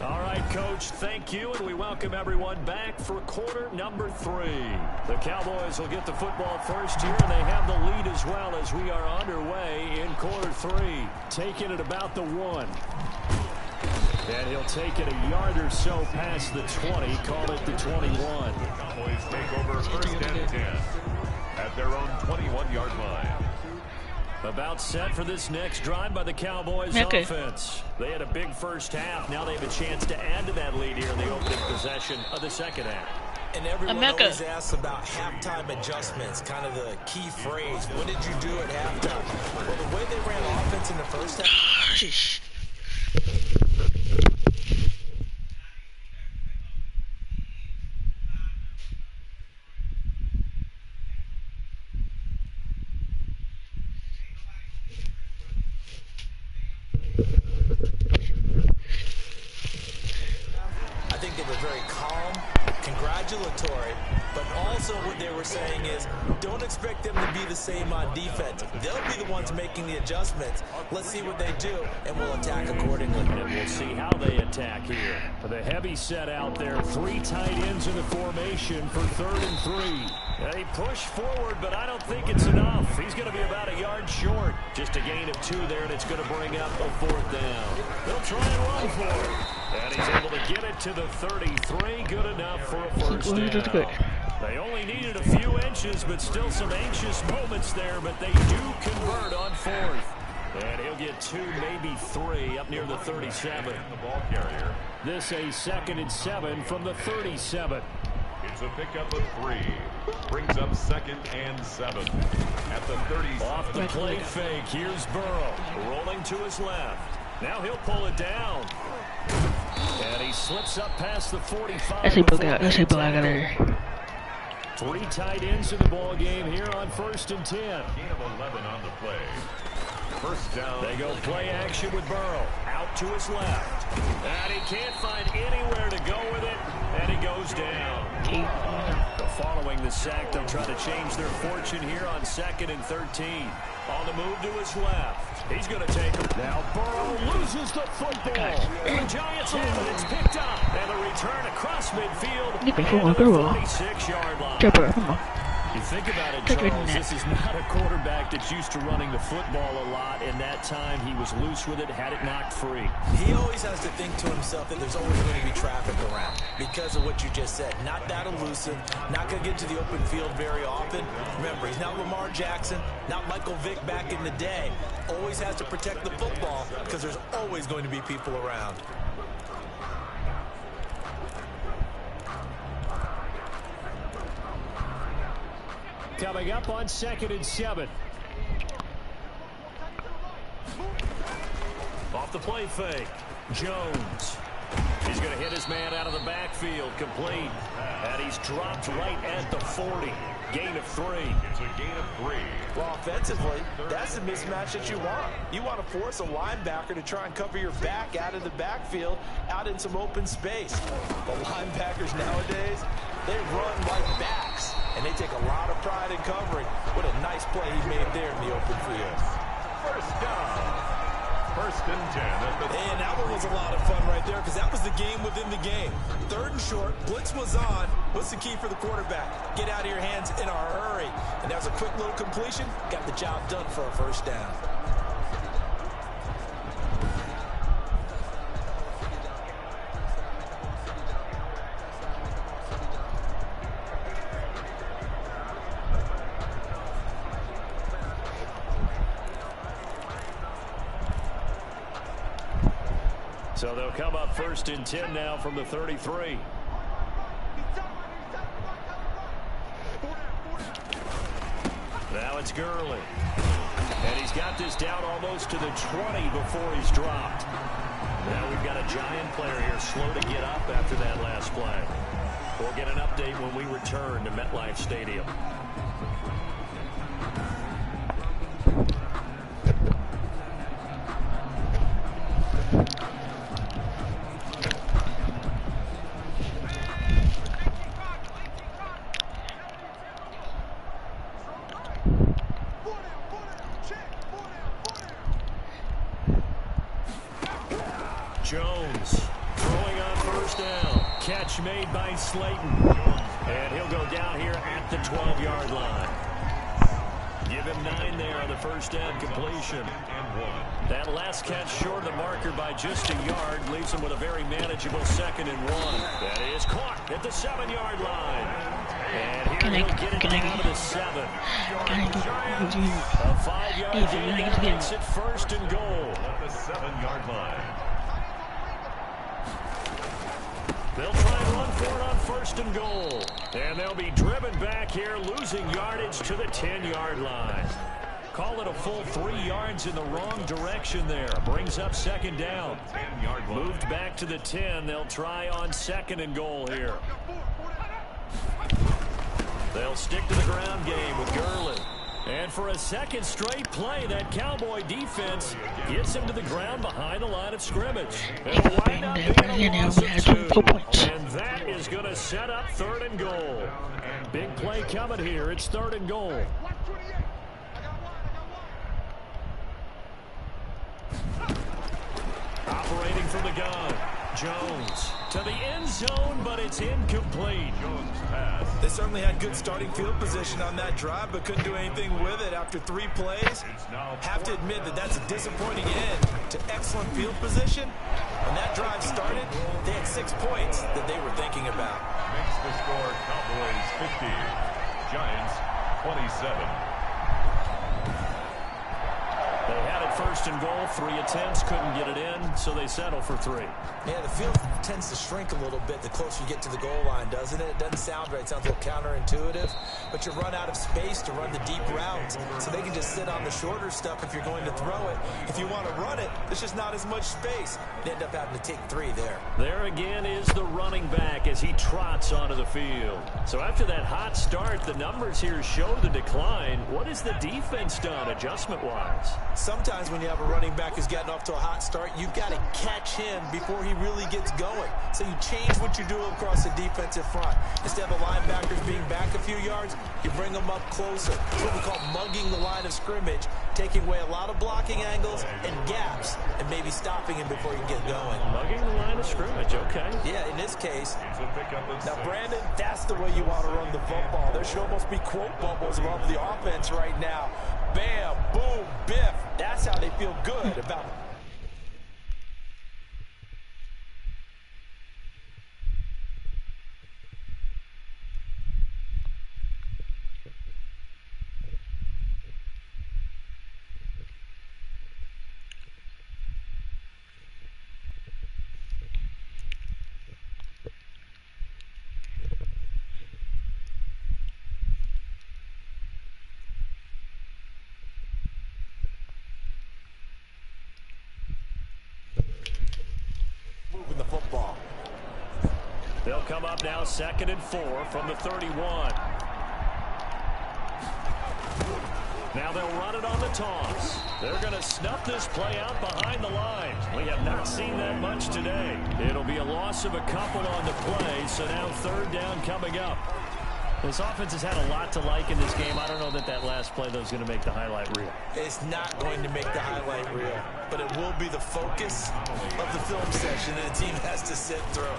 All right, Coach, thank you, and we welcome everyone back for quarter number 3. The Cowboys will get the football first here, and they have the lead as well as we are underway in quarter 3. Taking it about the 1. And he'll take it a yard or so past the 20, call it the 21. Cowboys take over 1st and 10 at their own 21-yard line. About set for this next drive by the Cowboys offense. They had a big first half. Now they have a chance to add to that lead here in the opening possession of the second half. And everyone always asks about halftime adjustments, kind of the key phrase. What did you do at halftime? Well, the way they ran offense in the first half. I think they were very calm, congratulatory, but also what they were saying is don't expect them to be the same on defense. They'll be the ones making the adjustments. Let's see what they do, and we'll attack accordingly. And we'll see how they attack here. For the heavy set out there, 3 tight ends in the formation for 3rd and 3. They push forward, but I don't think it's enough. He's going to be about a yard short. Just a gain of 2 there, and it's going to bring up a 4th down. They'll try and run for it. And he's able to get it to the 33. Good enough for a first down. They only needed a few inches, but still some anxious moments there, but they do convert on fourth. And he'll get 2, maybe 3 up near the 37. The ball carrier. This a 2nd and 7 from the 37. It's a pickup of 3. Brings up 2nd and 7 at the 30. Off the play fake. Here's Burrow rolling to his left. Now he'll pull it down. And he slips up past the 45. Ese galera. 3 tight ends in the ball game here on 1st and 10. Gain of 11 on the play. First down. They go play action with Burrow. Out to his left. And he can't find anywhere to go with it. And he goes down. Following the sack, they'll try to change their fortune here on 2nd and 13. On the move to his left. He's going to take him. Now Burrow loses the football. And the Giants have it. It's picked up. And the return across midfield. And the 46-yard line. You think about it, Charles, this is not a quarterback that's used to running the football a lot, and that time he was loose with it, had it knocked free. He always has to think to himself that there's always going to be traffic around because of what you just said. Not that elusive, not going to get to the open field very often. Remember, he's not Lamar Jackson, not Michael Vick back in the day. Always has to protect the football because there's always going to be people around. Coming up on 2nd and 7. Off the play fake. Jones. He's going to hit his man out of the backfield. Complete. And he's dropped right at the 40. Gain of 3. It's a gain of 3. Well, offensively, that's the mismatch that you want. You want to force a linebacker to try and cover your back out of the backfield, out in some open space. The linebackers nowadays, they run like backs, and they take a lot of pride in covering. What a nice play he made there in the open field. First down. 1st and 10 at the. And that one was a lot of fun right there because that was the game within the game. 3rd and short, blitz was on. What's the key for the quarterback? Get out of your hands in a hurry. And that was a quick little completion. Got the job done for a first down. So they'll come up 1st and 10 now from the 33. Now it's Gurley. And he's got this down almost to the 20 before he's dropped. Now we've got a Giant player here slow to get up after that last play. We'll get an update when we return to MetLife Stadium. Jones throwing on 1st down. Catch made by Slayton. And he'll go down here at the 12-yard line. Give him 9 there on the first down completion. That last catch short of the marker by just a yard leaves him with a very manageable 2nd and 1. That is caught at the 7-yard line. And here he'll get it down to the 7. A 5-yard gain that makes it 1st and goal. At the 7-yard line. They'll try and run for it on 1st and goal. And they'll be driven back here, losing yardage to the 10-yard line. Call it a full 3 yards in the wrong direction there. Brings up 2nd down. 10-yard line. Moved back to the 10. They'll try on 2nd and goal here. They'll stick to the ground game with Gurley. And for a 2nd straight play, that Cowboy defense gets him to the ground behind the line of scrimmage. It'll wind up being a loss of 2. And that is going to set up 3rd and goal. Big play coming here. It's 3rd and goal. Operating from the gun. Jones to the end zone, but it's incomplete. Jones pass. They certainly had good starting field position on that drive, but couldn't do anything with it after 3 plays. Have to admit that that's a disappointing end to excellent field position. When that drive started, they had 6 points that they were thinking about. makes the score Cowboys 50, Giants 27. They had it first and goal, 3 attempts, couldn't get it in, so they settle for 3. Yeah, the field tends to shrink a little bit the closer you get to the goal line, doesn't it? It doesn't sound right. It sounds a little counterintuitive. But you run out of space to run the deep routes, so they can just sit on the shorter stuff if you're going to throw it. If you want to run it, there's just not as much space. You end up having to take 3 there. There again is the running back as he trots onto the field. So after that hot start, the numbers here show the decline. What has the defense done adjustment-wise? Sometimes when you have a running back who's gotten off to a hot start, you've got to catch him before he really gets going. So you change what you do across the defensive front. Instead of the linebackers being back a few yards, you bring them up closer. It's what we call mugging the line of scrimmage, taking away a lot of blocking angles and gaps, and maybe stopping him before you get going. Mugging the line of scrimmage, okay. Yeah, in this case. Now, Brandon, that's the way you want to run the football. There should almost be quote bubbles above the offense right now. Bam, boom, biff. That's how they feel good about it. The football. They'll come up now 2nd and 4 from the 31. Now they'll run it on the toss. They're going to snuff this play out behind the line. We have not seen that much today. It'll be a loss of a couple on the play, so now 3rd down coming up. This offense has had a lot to like in this game. I don't know that last play, though, is going to make the highlight reel. It's not going to make the highlight reel, but it will be the focus of the film session that a team has to sit through.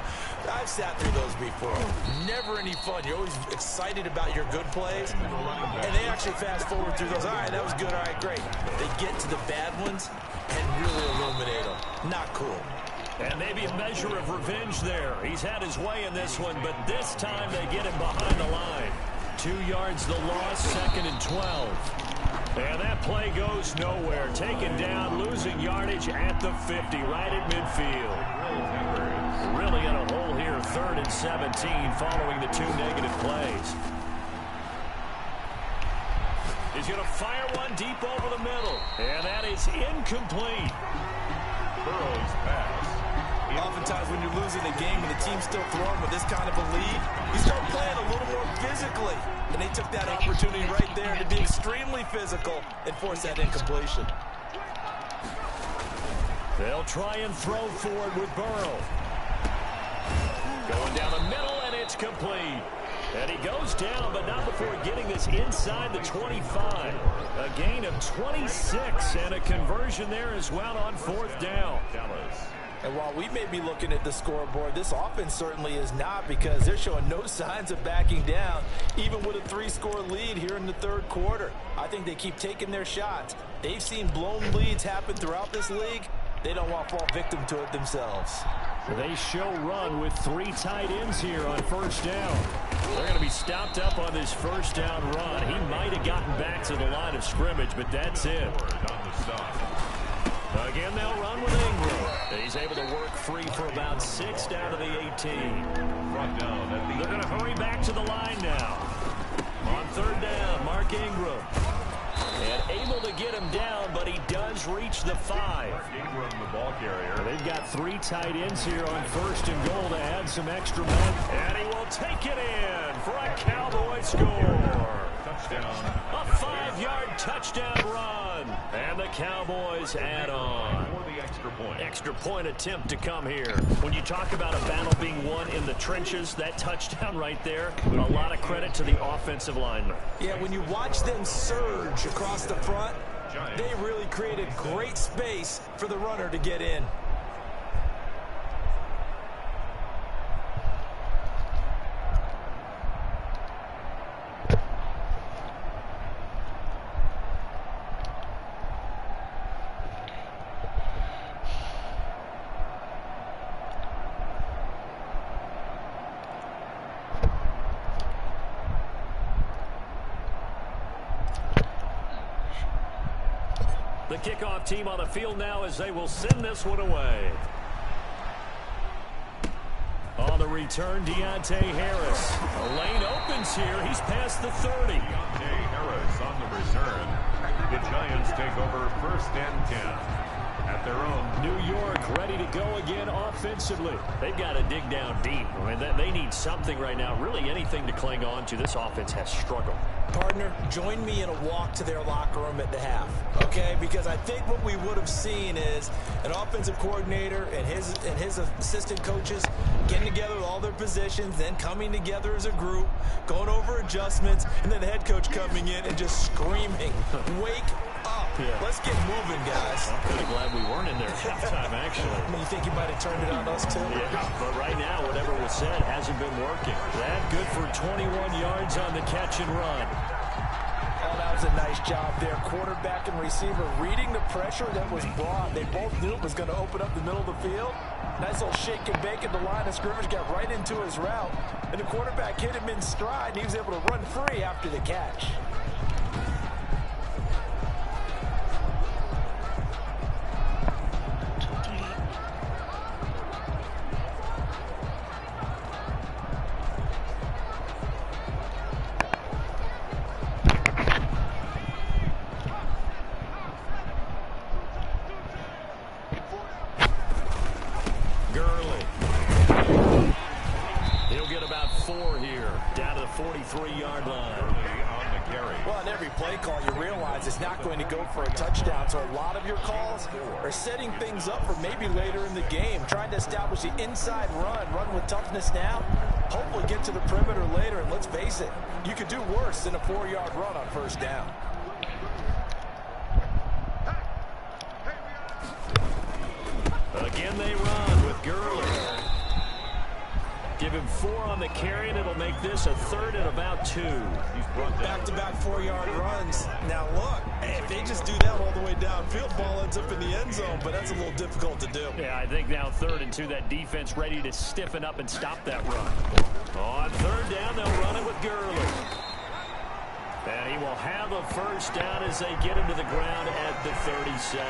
I've sat through those before. Never any fun. You're always excited about your good plays, and they actually fast forward through those. All right, that was good. All right, great. They get to the bad ones and really illuminate them. Not cool. And maybe a measure of revenge there. He's had his way in this one, but this time they get him behind the line. 2 yards the loss, 2nd and 12. And that play goes nowhere. Taken down, losing yardage at the 50, right at midfield. Really in a hole here, 3rd and 17 following the 2 negative plays. He's going to fire one deep over the middle. And that is incomplete. Burrow's pass. Oftentimes when you're losing a game and the team's still throwing with this kind of a lead, you start playing a little more physically. And they took that opportunity right there to be extremely physical and force that incompletion. They'll try and throw forward with Burrow. Going down the middle, and it's complete. And he goes down, but not before getting this inside the 25. A gain of 26 and a conversion there as well on 4th down. And while we may be looking at the scoreboard, this offense certainly is not, because they're showing no signs of backing down, even with a 3-score lead here in the 3rd quarter. I think they keep taking their shots. They've seen blown leads happen throughout this league. They don't want to fall victim to it themselves. They show run with 3 tight ends here on 1st down. They're going to be stopped up on this 1st down run. He might have gotten back to the line of scrimmage, but that's it. Again, they'll run with Ingram. He's able to work free for about 6 down to the 18. They're going to hurry back to the line now. On 3rd down, Mark Ingram. And able to get him down, but he does reach the 5. Ingram, the ball carrier. They've got 3 tight ends here on 1st and goal to add some extra men. And he will take it in for a Cowboy score. Touchdown. A 5-yard touchdown run. And the Cowboys add on. For the extra point. Extra point attempt to come here. When you talk about a battle being won in the trenches, that touchdown right there, a lot of credit to the offensive linemen. Yeah, when you watch them surge across the front, they really created great space for the runner to get in. The kickoff team on the field now as they will send this one away. On the return, Deontay Harris. A lane opens here. He's past the 30. Deontay Harris on the return. The Giants take over 1st and 10. At their own. New York ready to go again offensively. They've got to dig down deep. I mean, they need something right now, really anything to cling on to. This offense has struggled. Partner, join me in a walk to their locker room at the half, okay? Because I think what we would have seen is an offensive coordinator and his assistant coaches getting together with all their positions, then coming together as a group, going over adjustments, and then the head coach coming in and just screaming, wake up. Yeah. Let's get moving, guys. I'm kind of glad we weren't in there at halftime, actually. I mean, you think he might have turned it on us, too? Yeah, but right now, whatever was said hasn't been working. That good for 21 yards on the catch and run. Oh, that was a nice job there. Quarterback and receiver reading the pressure that was brought. They both knew it was going to open up the middle of the field. Nice little shake and bake at the line of scrimmage, got right into his route. And the quarterback hit him in stride, and he was able to run free after the catch. Down to the 43-yard line. On the carry. Well, on every play call, you realize it's not going to go for a touchdown. So a lot of your calls are setting things up for maybe later in the game, trying to establish the inside run with toughness now, hopefully get to the perimeter later. And let's face it, you could do worse than a 4-yard run on 1st down. Again, they run with Gurley. Give him 4 on the carry, and it'll make this a 3rd and about 2. He's brought back-to-back 4-yard runs. Now, look, if they just do that all the way downfield, ball ends up in the end zone, but that's a little difficult to do. Yeah, I think now 3rd and 2, that defense ready to stiffen up and stop that run. On 3rd down, they'll run it with Gurley. And he will have a 1st down as they get him to the ground at the 37.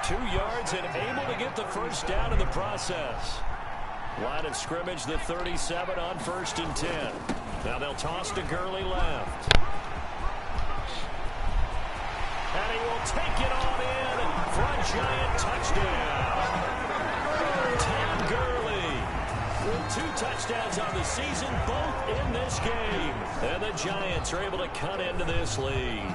2 yards and able to get the 1st down in the process. Line of scrimmage, the 37 on 1st and 10. Now they'll toss to Gurley left. And he will take it on in for a Giant touchdown. Todd Gurley with 2 touchdowns on the season, both in this game. And the Giants are able to cut into this lead.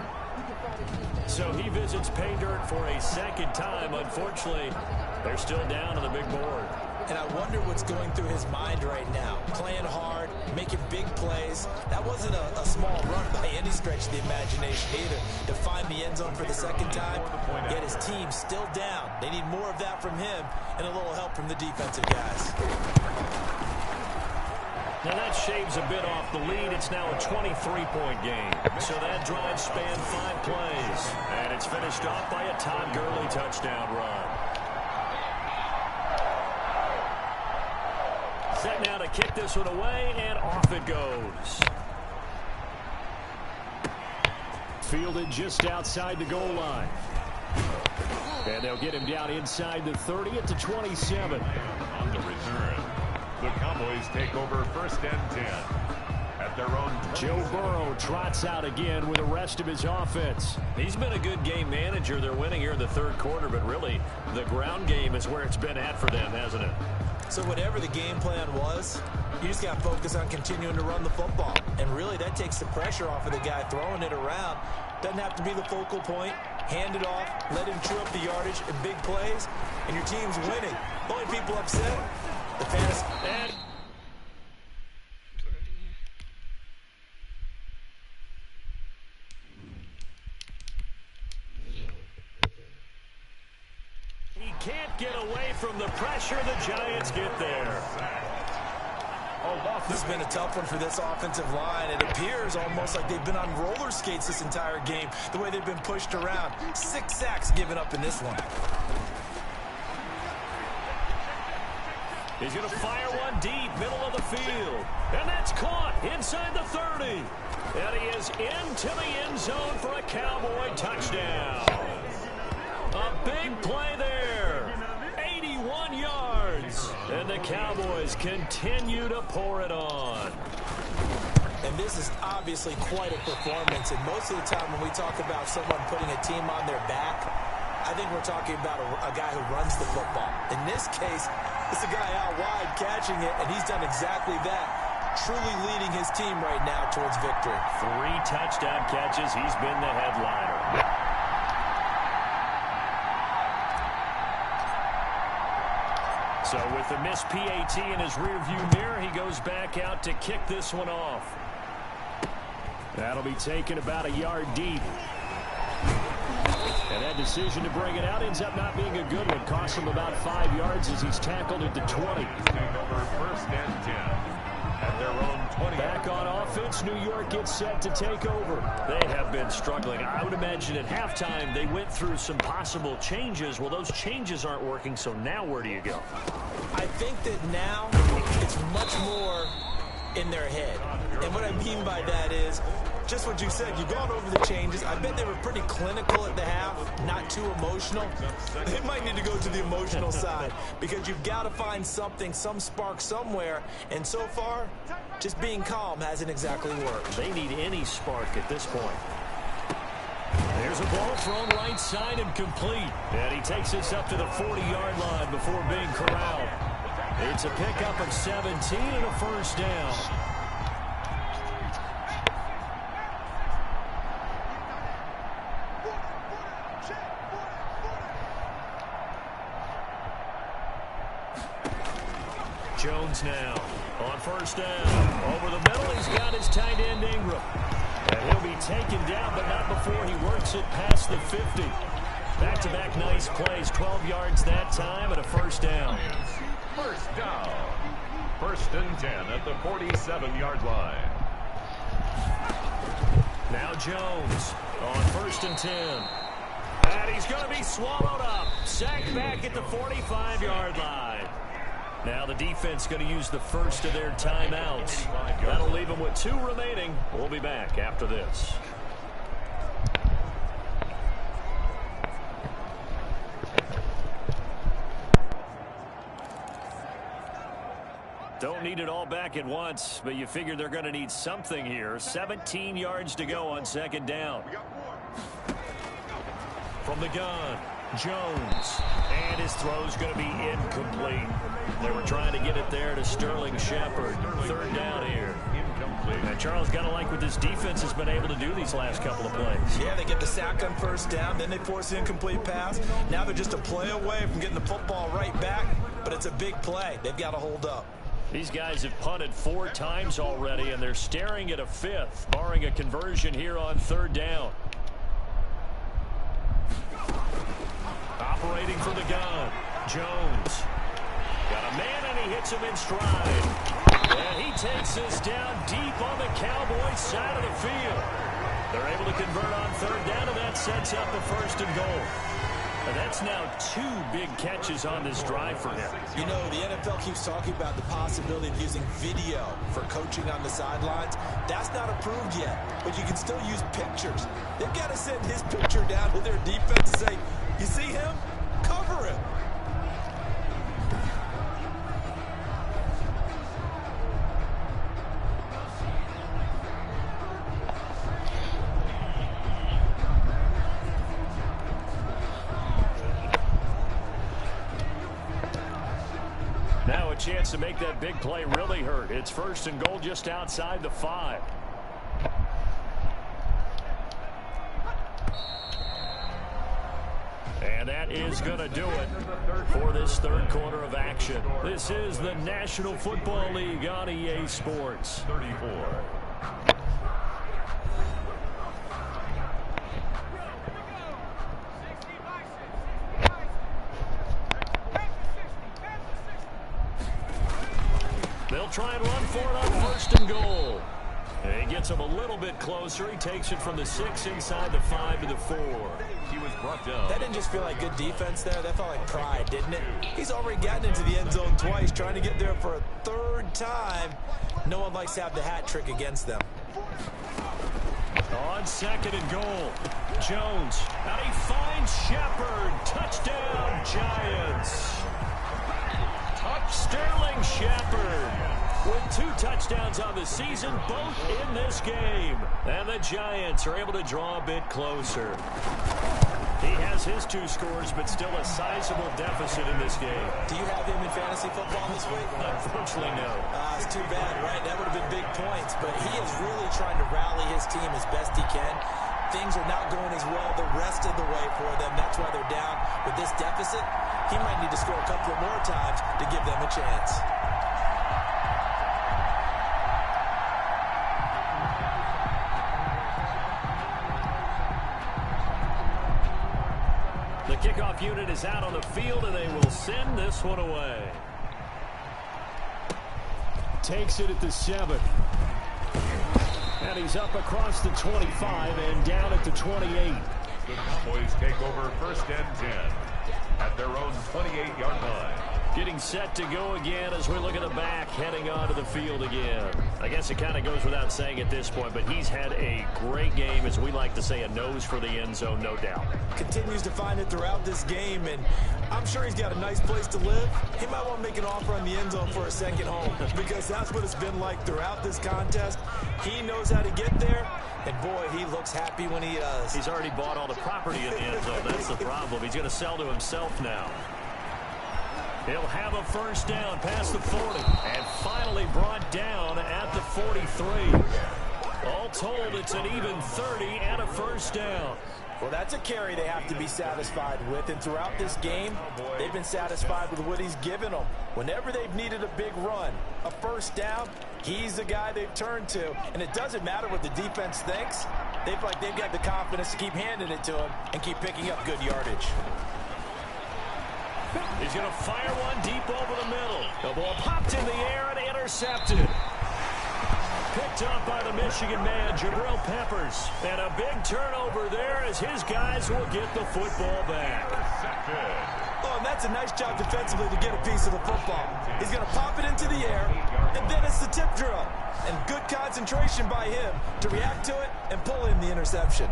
So he visits pay dirt for a 2nd time. Unfortunately, they're still down on the big board. And I wonder what's going through his mind right now. Playing hard, making big plays. That wasn't a small run by any stretch of the imagination either. To find the end zone for the 2nd time, yet his team still down. They need more of that from him and a little help from the defensive guys. Now that shaves a bit off the lead. It's now a 23-point game. So that drive spanned 5 plays. And it's finished off by a Todd Gurley touchdown run. Set now to kick this one away, and off it goes. Fielded just outside the goal line. And they'll get him down inside the 30 at the 27. On the return, the Cowboys take over 1st and 10. At their own. Joe Burrow trots out again with the rest of his offense. He's been a good game manager. They're winning here in the 3rd quarter, but really the ground game is where it's been at for them, hasn't it? So whatever the game plan was, you just got to focus on continuing to run the football. And really, that takes the pressure off of the guy throwing it around. Doesn't have to be the focal point. Hand it off, let him chew up the yardage in big plays, and your team's winning. The only people upset, the fantasy. And can't get away from the pressure. The Giants get there. This has been a tough one for this offensive line. It appears almost like they've been on roller skates this entire game, the way they've been pushed around. 6 sacks given up in this one. He's going to fire one deep, middle of the field. And that's caught inside the 30. And he is into the end zone for a Cowboy touchdown. A big play there. 81 yards. And the Cowboys continue to pour it on. And this is obviously quite a performance. And most of the time when we talk about someone putting a team on their back, I think we're talking about a guy who runs the football. In this case, it's a guy out wide catching it, and he's done exactly that, truly leading his team right now towards victory. 3 touchdown catches. He's been the headliner. So with the missed PAT in his rearview mirror, he goes back out to kick this one off. That'll be taken about a yard deep. And that decision to bring it out ends up not being a good one. Cost him about 5 yards as he's tackled at the 20. Over first and 10 at their own 20. Back on offense, New York gets set to take over. They have been struggling. I would imagine at halftime they went through some possible changes. Well, those changes aren't working, so now where do you go? I think that now it's much more in their head. And what I mean by that is just what you said. You've gone over the changes. I bet they were pretty clinical at the half, not too emotional. They might need to go to the emotional side because you've got to find something, some spark somewhere. And so far, just being calm hasn't exactly worked. They need any spark at this point. There's a ball thrown right side and complete. And he takes this up to the 40-yard line before being corralled. It's a pickup of 17 and a first down. Jones now on first down. Over the middle, he's got his tight end Ingram. And he'll be taken down, but not before he works it past the 50. Back-to-back nice plays, 12 yards that time and a first down. First down. First and 10 at the 47-yard line. Now Jones on first and 10. And he's going to be swallowed up. Sacked back at the 45-yard line. Now the defense going to use the first of their timeouts. That'll leave them with 2 remaining. We'll be back after this. Don't need it all back at once, but you figure they're going to need something here. 17 yards to go on second down. From the gun, Jones. And his throw's going to be incomplete. They were trying to get it there to Sterling Shepard. Third down here. And Charles, got to like what this defense has been able to do these last couple of plays. Yeah, they get the sack on first down, then they force the incomplete pass. Now they're just a play away from getting the football right back, but it's a big play. They've got to hold up. These guys have punted 4 times already, and they're staring at a 5th, barring a conversion here on third down. Operating for the gun, Jones. Got a man, and he hits him in stride. And he takes this down deep on the Cowboys side of the field. They're able to convert on third down, and that sets up a first and goal. And that's now 2 big catches on this drive for him. You know, the NFL keeps talking about the possibility of using video for coaching on the sidelines. That's not approved yet, but you can still use pictures. They've got to send his picture down to their defense and say, you see him? Cover him. Now a chance to make that big play really hurt. It's first and goal just outside the 5. And that is going to do it for this third quarter of action. This is the National Football League on EA Sports. 34. They'll try and run for it on first and goal. And he gets him a little bit closer. He takes it from the 6 inside the 5 to the 4. He was brought down. That didn't just feel like good defense there. That felt like pride, didn't it? He's already gotten into the end zone twice, trying to get there for a 3rd time. No one likes to have the hat trick against them. On 2nd and goal. Jones. And he finds Shepard. Touchdown, Giants. Sterling Shepard with 2 touchdowns on the season, both in this game. And the Giants are able to draw a bit closer. He has his 2 scores, but still a sizable deficit in this game. Do you have him in fantasy football this week? Unfortunately, no. It's too bad, right? That would have been big points, but he is really trying to rally his team as best he can. Things are not going as well the rest of the way for them. That's why they're down. With this deficit, he might need to score a couple of more times to give them a chance. The kickoff unit is out on the field, and they will send this one away. Takes it at the 7. And he's up across the 25 and down at the 28. The Cowboys take over 1st and 10 at their own 28-yard line. Getting set to go again as we look at the back heading onto the field again. I guess it kind of goes without saying at this point, but he's had a great game, as we like to say, a nose for the end zone, no doubt. Continues to find it throughout this game, and I'm sure he's got a nice place to live. He might want to make an offer on the end zone for a second home, because that's what it's been like throughout this contest. He knows how to get there, and boy, he looks happy when he does. He's already bought all the property in the end zone. That's the problem. He's going to sell to himself now. He'll have a 1st down past the 40 and finally brought down at the 43. All told, it's an even 30 and a 1st down. Well, that's a carry they have to be satisfied with, and throughout this game, they've been satisfied with what he's given them. Whenever they've needed a big run, a 1st down, he's the guy they've turned to, and it doesn't matter what the defense thinks. They've got the confidence to keep handing it to him and keep picking up good yardage. He's going to fire one deep over the middle. The ball popped in the air and intercepted. Picked up by the Michigan man, Jabril Peppers. And a big turnover there as his guys will get the football back. Oh, and that's a nice job defensively to get a piece of the football. He's going to pop it into the air, and then it's the tip drill. And good concentration by him to react to it and pull in the interception.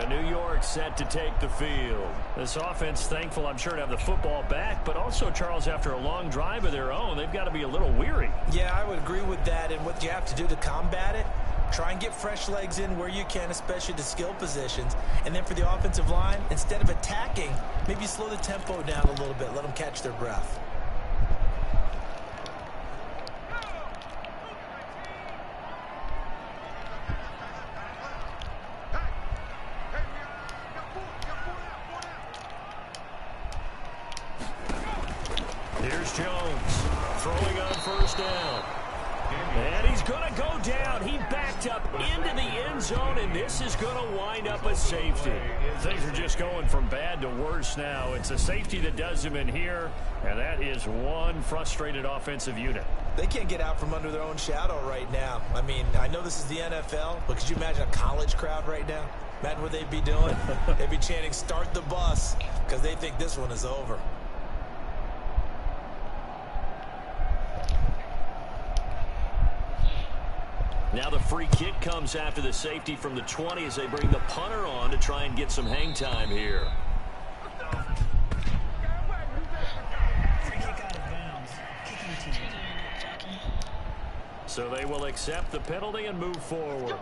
New York set to take the field. This offense thankful, I'm sure, to have the football back, but also, Charles, after a long drive of their own, they've got to be a little weary. Yeah, I would agree with that, and what you have to do to combat it, try and get fresh legs in where you can, especially the skill positions. And then for the offensive line, instead of attacking, maybe slow the tempo down a little bit, let them catch their breath. Here's Jones throwing on 1st down. And he's going to go down. He backed up into the end zone, and this is going to wind up a safety. Things are just going from bad to worse now. It's a safety that does him in here, and that is one frustrated offensive unit. They can't get out from under their own shadow right now. I mean, I know this is the NFL, but could you imagine a college crowd right now? Imagine what they'd be doing. They'd be chanting, "Start the bus," because they think this one is over. Now the free kick comes after the safety from the 20 as they bring the punter on to try and get some hang time here. Free kick out of bounds. Kicking team. So they will accept the penalty and move forward.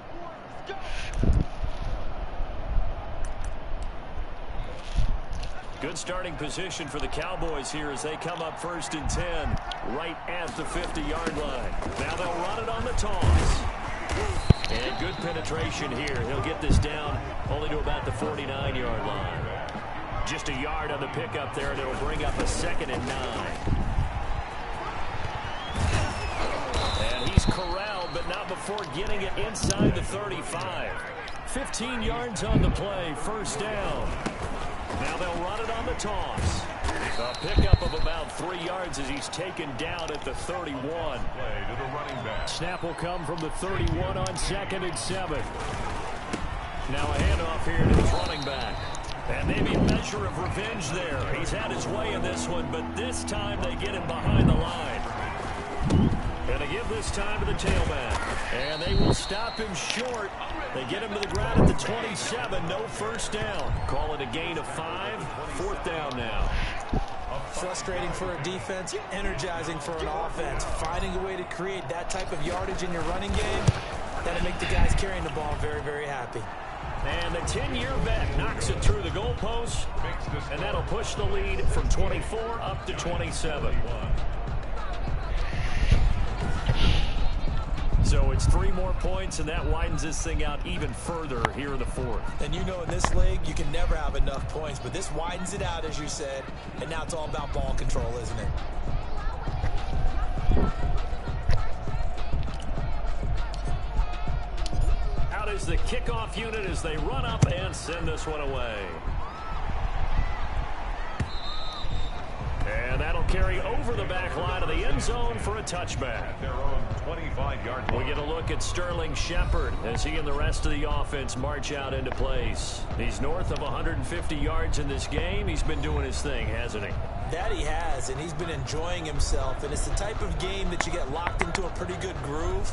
Good starting position for the Cowboys here as they come up 1st and 10 right at the 50-yard line. Now they'll run it on the toss. And good penetration here. He'll get this down only to about the 49-yard line. Just a yard on the pickup there, and it'll bring up a 2nd and 9. And he's corralled, but not before getting it inside the 35. 15 yards on the play, 1st down. Now they'll run it on the toss. A pickup of about 3 yards as he's taken down at the 31. Play to the running back. Snap will come from the 31 on 2nd and 7. Now a handoff here to his running back. And maybe a measure of revenge there. He's had his way in this one, but this time they get him behind the line. And they give this time to the tailback. And they will stop him short. They get him to the ground at the 27. No first down. Call it a gain of 5. 4th down now. Frustrating for a defense, energizing for an offense. Finding a way to create that type of yardage in your running game, that'll make the guys carrying the ball very, very happy. And the 10-year vet knocks it through the goalpost, and that'll push the lead from 24 up to 27. So it's 3 more points, and that widens this thing out even further here in the 4th. And you know in this league, you can never have enough points, but this widens it out, as you said, and now it's all about ball control, isn't it? Out is the kickoff unit as they run up and send this one away. And that'll carry over the back line of the end zone for a touchback. Their own 25-yard line. We get a look at Sterling Shepard as he and the rest of the offense march out into place. He's north of 150 yards in this game. He's been doing his thing, hasn't he? That he has, and he's been enjoying himself. And it's the type of game that you get locked into a pretty good groove.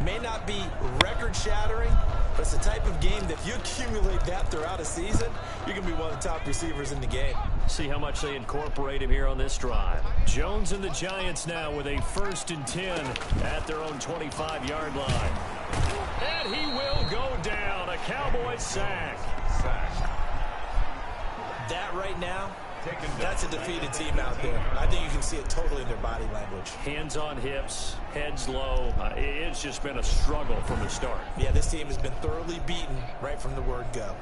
May not be record-shattering, but it's the type of game that if you accumulate that throughout a season, you're going to be one of the top receivers in the game. See how much they incorporate him here on this drive. Jones and the Giants now with a 1st and 10 at their own 25-yard line. And he will go down. A Cowboys sack. That right now, that's a defeated team out there. I think you can see it totally in their body language. Hands on hips, heads low. It's just been a struggle from the start. Yeah, this team has been thoroughly beaten right from the word go.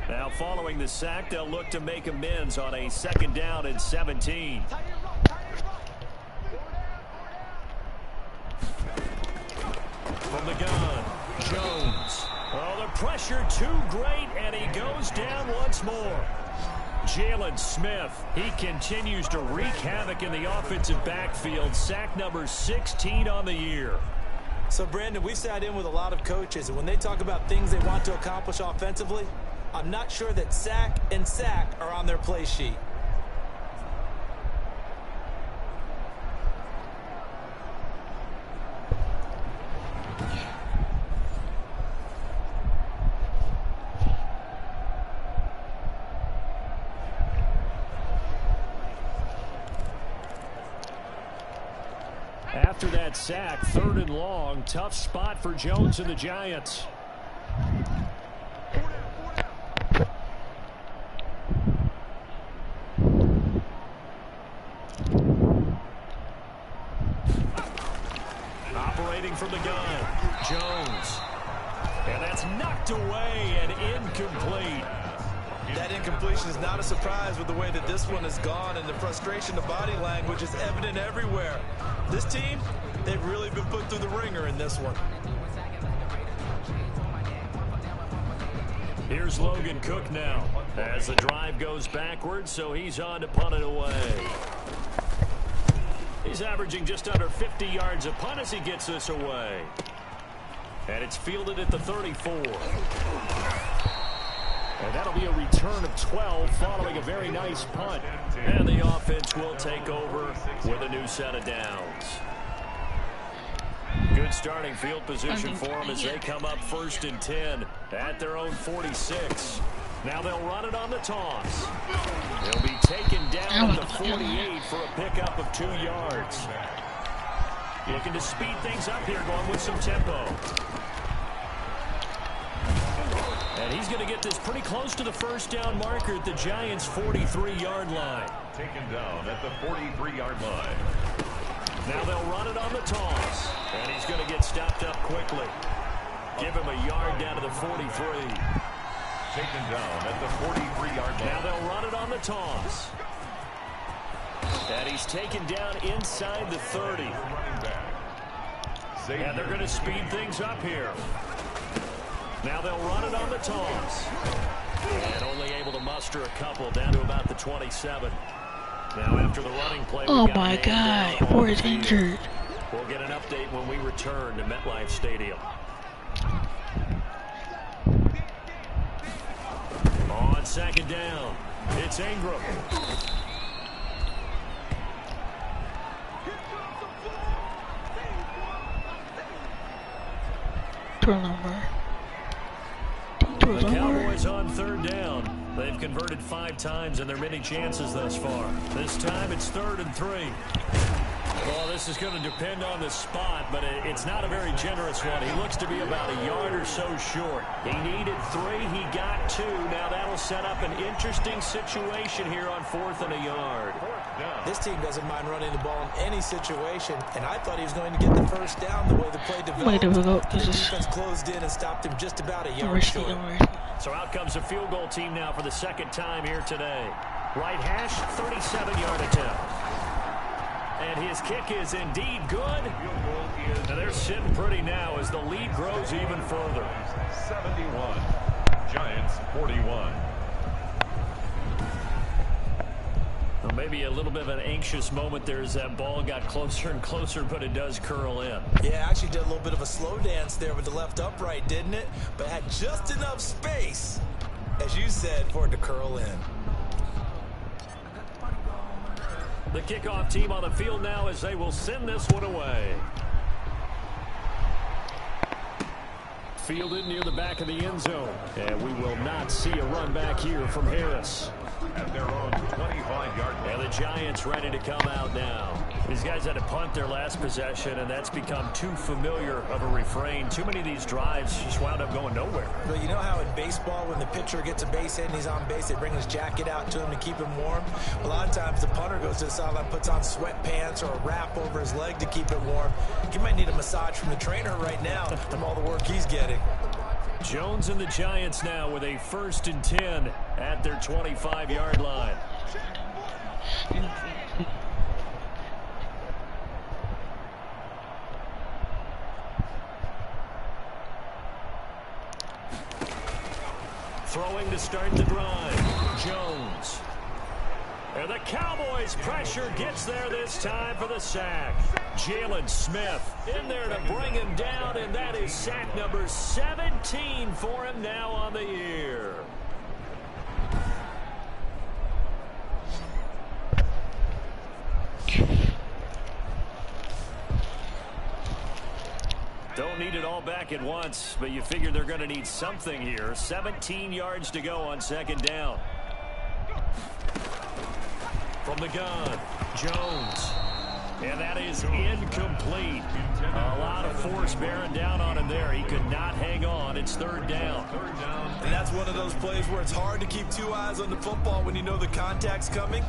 Now following the sack, they'll look to make amends on a 2nd down and 17. From the gun, Jones. Oh, the pressure too great, and he goes down once more. Jalen Smith, he continues to wreak havoc in the offensive backfield. Sack number 16 on the year. So, Brandon, we've sat in with a lot of coaches, and when they talk about things they want to accomplish offensively, I'm not sure that sack and sack are on their play sheet. After that sack, 3rd and long, tough spot for Jones and the Giants. Operating from the gun, Jones. And that's knocked away and incomplete. That incompletion is not a surprise with the way that this one has gone, and the frustration, the body language is evident everywhere. This team, they've really been put through the ringer in this one. Here's Logan Cook now as the drive goes backwards, so he's on to punt it away. He's averaging just under 50 yards a punt as he gets this away. And it's fielded at the 34. And that'll be a return of 12 following a very nice punt. And the offense will take over with a new set of downs. Good starting field position for them as they come up 1st and 10 at their own 46. Now they'll run it on the toss. They'll be taken down at the 48 for a pickup of 2 yards. Looking to speed things up here, going with some tempo. And he's going to get this pretty close to the 1st down marker at the Giants' 43-yard line. Taken down at the 43-yard line. Now they'll run it on the toss. And he's going to get stopped up quickly. Give him a yard down to the 43. Taken down at the 43-yard line. Now they'll run it on the toss. And he's taken down inside the 30. And they're going to speed things up here. Now they'll run it on the toss. And only able to muster a couple down to about the 27. Now after the running play, oh my God, Ford is injured. We'll get an update when we return to MetLife Stadium. second down. It's Ingram. Turnover. The Cowboys on third down. They've converted 5 times in their many chances thus far. This time it's 3rd and 3. Well, this is going to depend on the spot, but it's not a very generous one. He looks to be about a yard or so short. He needed 3. He got 2. Now that'll set up an interesting situation here on 4th and a yard. This team doesn't mind running the ball in any situation, and I thought he was going to get the first down the way the play developed. The defense closed in and stopped him just about a yard short. So out comes the field goal team now for the second time here today. Right hash, 37-yard attempt. And his kick is indeed good. And they're sitting pretty now as the lead grows even further. 71. Giants 41. Well, maybe a little bit of an anxious moment there as that ball got closer and closer, but it does curl in. Yeah, actually did a little bit of a slow dance there with the left upright, didn't it? But had just enough space, as you said, for it to curl in. The kickoff team on the field now as they will send this one away. Fielded near the back of the end zone. And we will not see a run back here from Harris. At their own 25-yard line. And the Giants ready to come out now. These guys had to punt their last possession, and that's become too familiar of a refrain. Too many of these drives just wound up going nowhere. Well, you know how in baseball, when the pitcher gets a base hit and he's on base, they bring his jacket out to him to keep him warm? A lot of times the punter goes to the sideline, puts on sweatpants or a wrap over his leg to keep him warm. He might need a massage from the trainer right now from all the work he's getting. Jones and the Giants now with a 1st and 10 at their 25-yard line. Throwing to start the drive, Jones. And the Cowboys' pressure gets there this time for the sack. Jalen Smith in there to bring him down, and that is sack number 17 for him now on the year. Don't need it all back at once, but you figure they're going to need something here. 17 yards to go on 2nd down. From the gun, Jones. And that is incomplete. A lot of force bearing down on him there. He could not hang on. It's 3rd down. And that's one of those plays where it's hard to keep 2 eyes on the football when you know the contact's coming,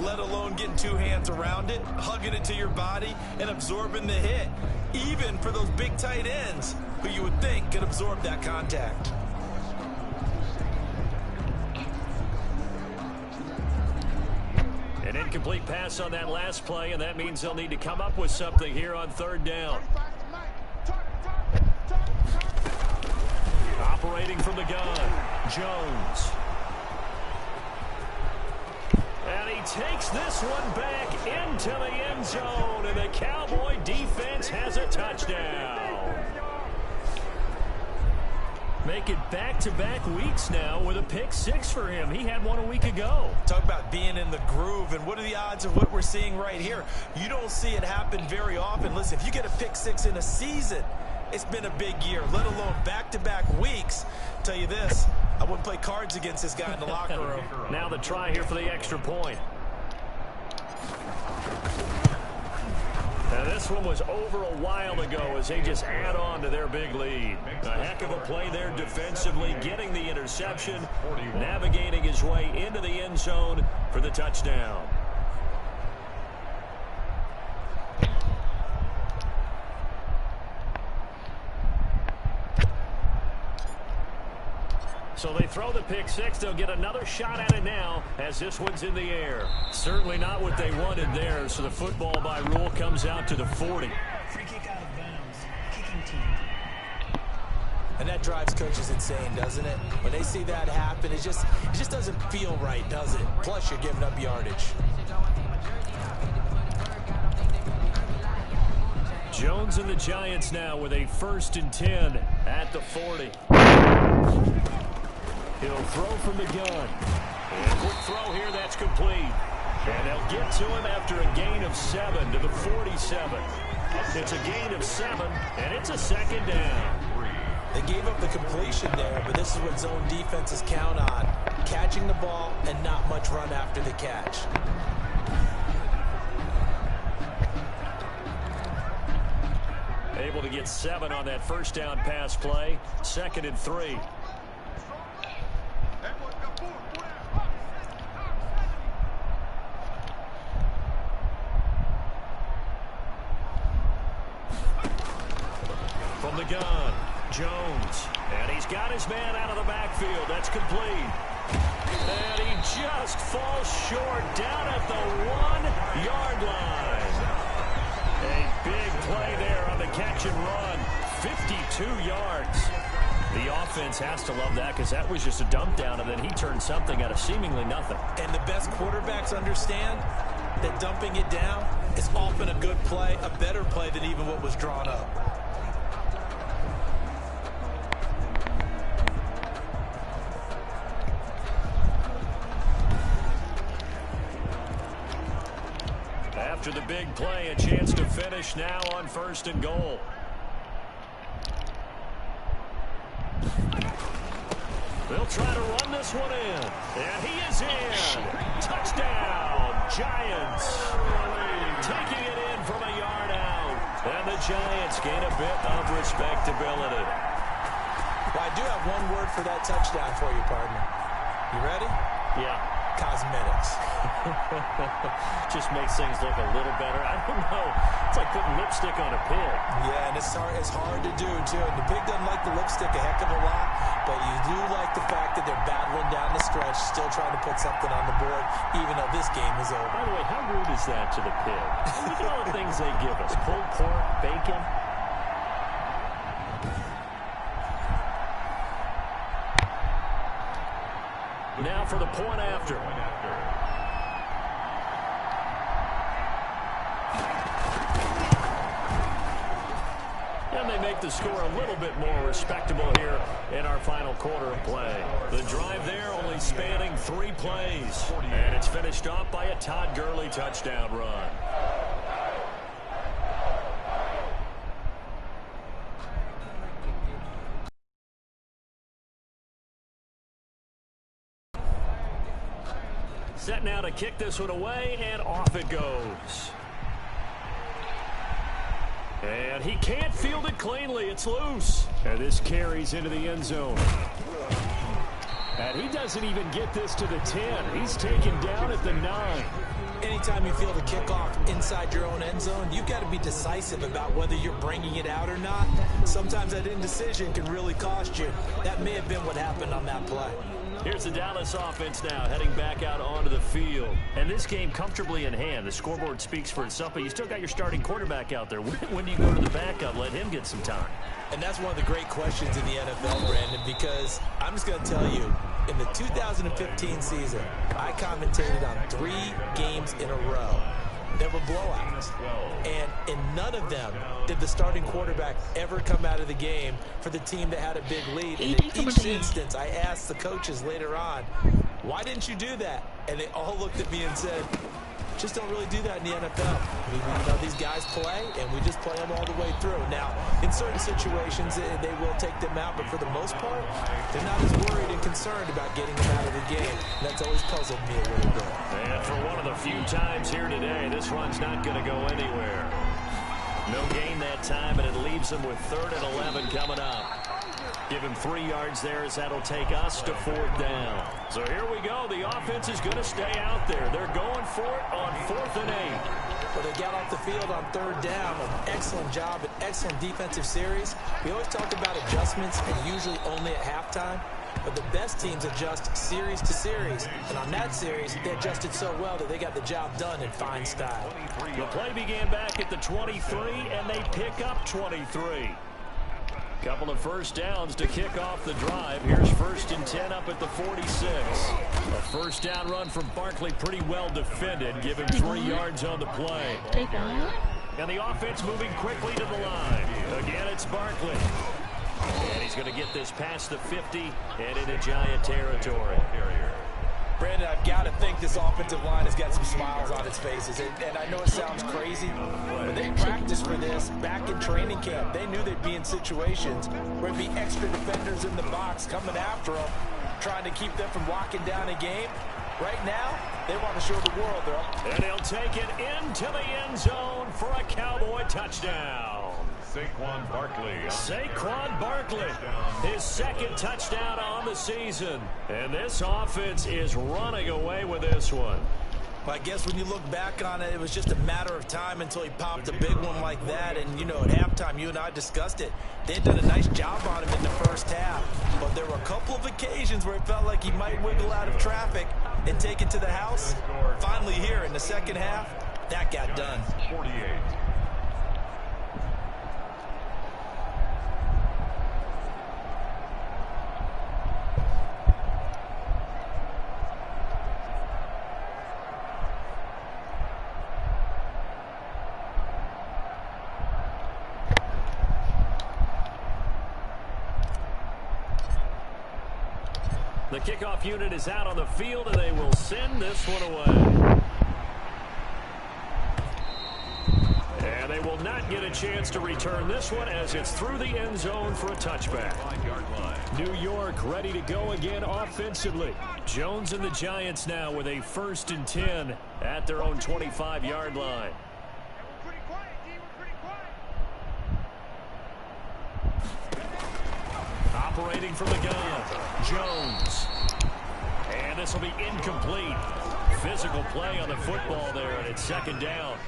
let alone getting 2 hands around it, hugging it to your body, and absorbing the hit. Even for those big tight ends who you would think could absorb that contact. An incomplete pass on that last play, and that means they'll need to come up with something here on 3rd down. Operating from the gun, Jones. And he takes this one back into the end zone, and the Cowboy defense has a touchdown. Make it back-to-back weeks now with a pick 6 for him. He had one a week ago. Talk about being in the groove, and what are the odds of what we're seeing right here? You don't see it happen very often. Listen, if you get a pick 6 in a season, it's been a big year, let alone back-to-back weeks. Tell you this, I wouldn't play cards against this guy in the locker room. Now the try here for the extra point. Now this one was over a while ago as they just add on to their big lead. A heck of a play there defensively, getting the interception, navigating his way into the end zone for the touchdown. So they throw the pick 6. They'll get another shot at it now as this one's in the air. Certainly not what they wanted there, so the football by rule comes out to the 40. Free kick out of bounds. Kicking team. And that drives coaches insane, doesn't it? When they see that happen, it just doesn't feel right, does it? Plus, you're giving up yardage. Jones and the Giants now with a 1st and 10 at the 40. He'll throw from the gun. And quick throw here, that's complete. And they'll get to him after a gain of 7 to the 47. It's a gain of 7, and it's a second down. They gave up the completion there, but this is what zone defenses count on. Catching the ball and not much run after the catch. Able to get 7 on that first down pass play. 2nd and 3. From the gun, Jones. And he's got his man out of the backfield. That's complete. And he just falls short down at the 1-yard line. A big play there on the catch and run. 52 yards. The offense has to love that because that was just a dump down, and then he turned something out of seemingly nothing. And the best quarterbacks understand that dumping it down is often a good play, a better play than even what was drawn up. After the big play, a chance to finish now on 1st and goal. They'll try to run this one in. And he is in. Touchdown, Giants. Taking it in from a yard out. And the Giants gain a bit of respectability. Well, I do have one word for that touchdown for you, partner. You ready? Yeah. Cosmetics. Just makes things look a little better. I don't know. It's like putting lipstick on a pig. Yeah, and it's hard to do, too. And the pig doesn't like the lipstick a heck of a lot, but you do like the fact that they're battling down the stretch, still trying to put something on the board, even though this game is over. By the way, how rude is that to the pig? Look at all the things they give us. Pulled pork, bacon. Now for the point after. And they make the score a little bit more respectable here in our final quarter of play. The drive there only spanning 3 plays. And it's finished off by a Todd Gurley touchdown run. Set now to kick this one away, and off it goes. And he can't field it cleanly. It's loose. And this carries into the end zone. And he doesn't even get this to the 10. He's taken down at the 9. Anytime you field a kickoff inside your own end zone, you've got to be decisive about whether you're bringing it out or not. Sometimes that indecision can really cost you. That may have been what happened on that play. Here's the Dallas offense now heading back out onto the field. And this game comfortably in hand. The scoreboard speaks for itself, but you still got your starting quarterback out there. When do you go to the backup, let him get some time? And that's one of the great questions in the NFL, Brandon, because I'm just going to tell you, in the 2015 season, I commentated on 3 games in a row that were blowouts. And in none of them did the starting quarterback ever come out of the game for the team that had a big lead. And in each instance, I asked the coaches later on, why didn't you do that? And they all looked at me and said, just don't really do that in the NFL. These guys play, and we just play them all the way through. Now, in certain situations, they will take them out, but for the most part, they're not as worried and concerned about getting them out of the game. And that's always puzzled me a little bit. And for one of the few times here today, this run's not going to go anywhere. No gain that time, and it leaves them with 3rd and 11 coming up. Give him 3 yards there as that'll take us to 4th down. So here we go. The offense is going to stay out there. They're going for it on 4th and 8. Well, they got off the field on 3rd down. An excellent job, an excellent defensive series. We always talk about adjustments, and usually only at halftime. But the best teams adjust series to series. And on that series, they adjusted so well that they got the job done in fine style. The play began back at the 23, and they pick up 23. Couple of first downs to kick off the drive. Here's 1st and 10 up at the 46. A first down run from Barkley, pretty well defended. Give him 3 yards on the play. And the offense moving quickly to the line. Again, it's Barkley. And he's going to get this past the 50 and into Giant territory. Brandon, I've got to think this offensive line has got some smiles on its faces. And I know it sounds crazy, but they practiced for this back in training camp. They knew they'd be in situations where there'd be extra defenders in the box coming after them, trying to keep them from locking down a game. Right now, they want to show the world they're up. And he'll take it into the end zone for a Cowboy touchdown. Saquon Barkley, his second touchdown on the season. And this offense is running away with this one. Well, I guess when you look back on it, it was just a matter of time until he popped a big one like that. And, you know, at halftime, you and I discussed it. They had done a nice job on him in the first half. But there were a couple of occasions where it felt like he might wiggle out of traffic and take it to the house. Finally here in the second half, that got done. 48. The kickoff unit is out on the field, and they will send this one away. And they will not get a chance to return this one as it's through the end zone for a touchback. New York ready to go again offensively. Jones and the Giants now with a 1st and 10 at their own 25-yard line. Operating from the gun, Jones. And this will be incomplete. Physical play on the football there, and it's second down.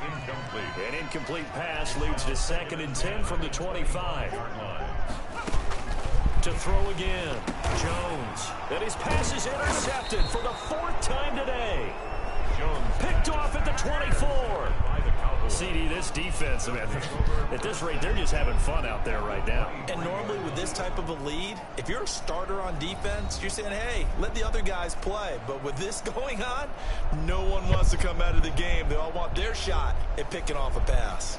An incomplete pass leads to 2nd and 10 from the 25. To throw again, Jones. And his pass is intercepted for the 4th time today. Picked off at the 24. CD, this defense, man, at this rate, they're just having fun out there right now. And normally with this type of a lead, if you're a starter on defense, you're saying, hey, let the other guys play. But with this going on, no one wants to come out of the game. They all want their shot at picking off a pass.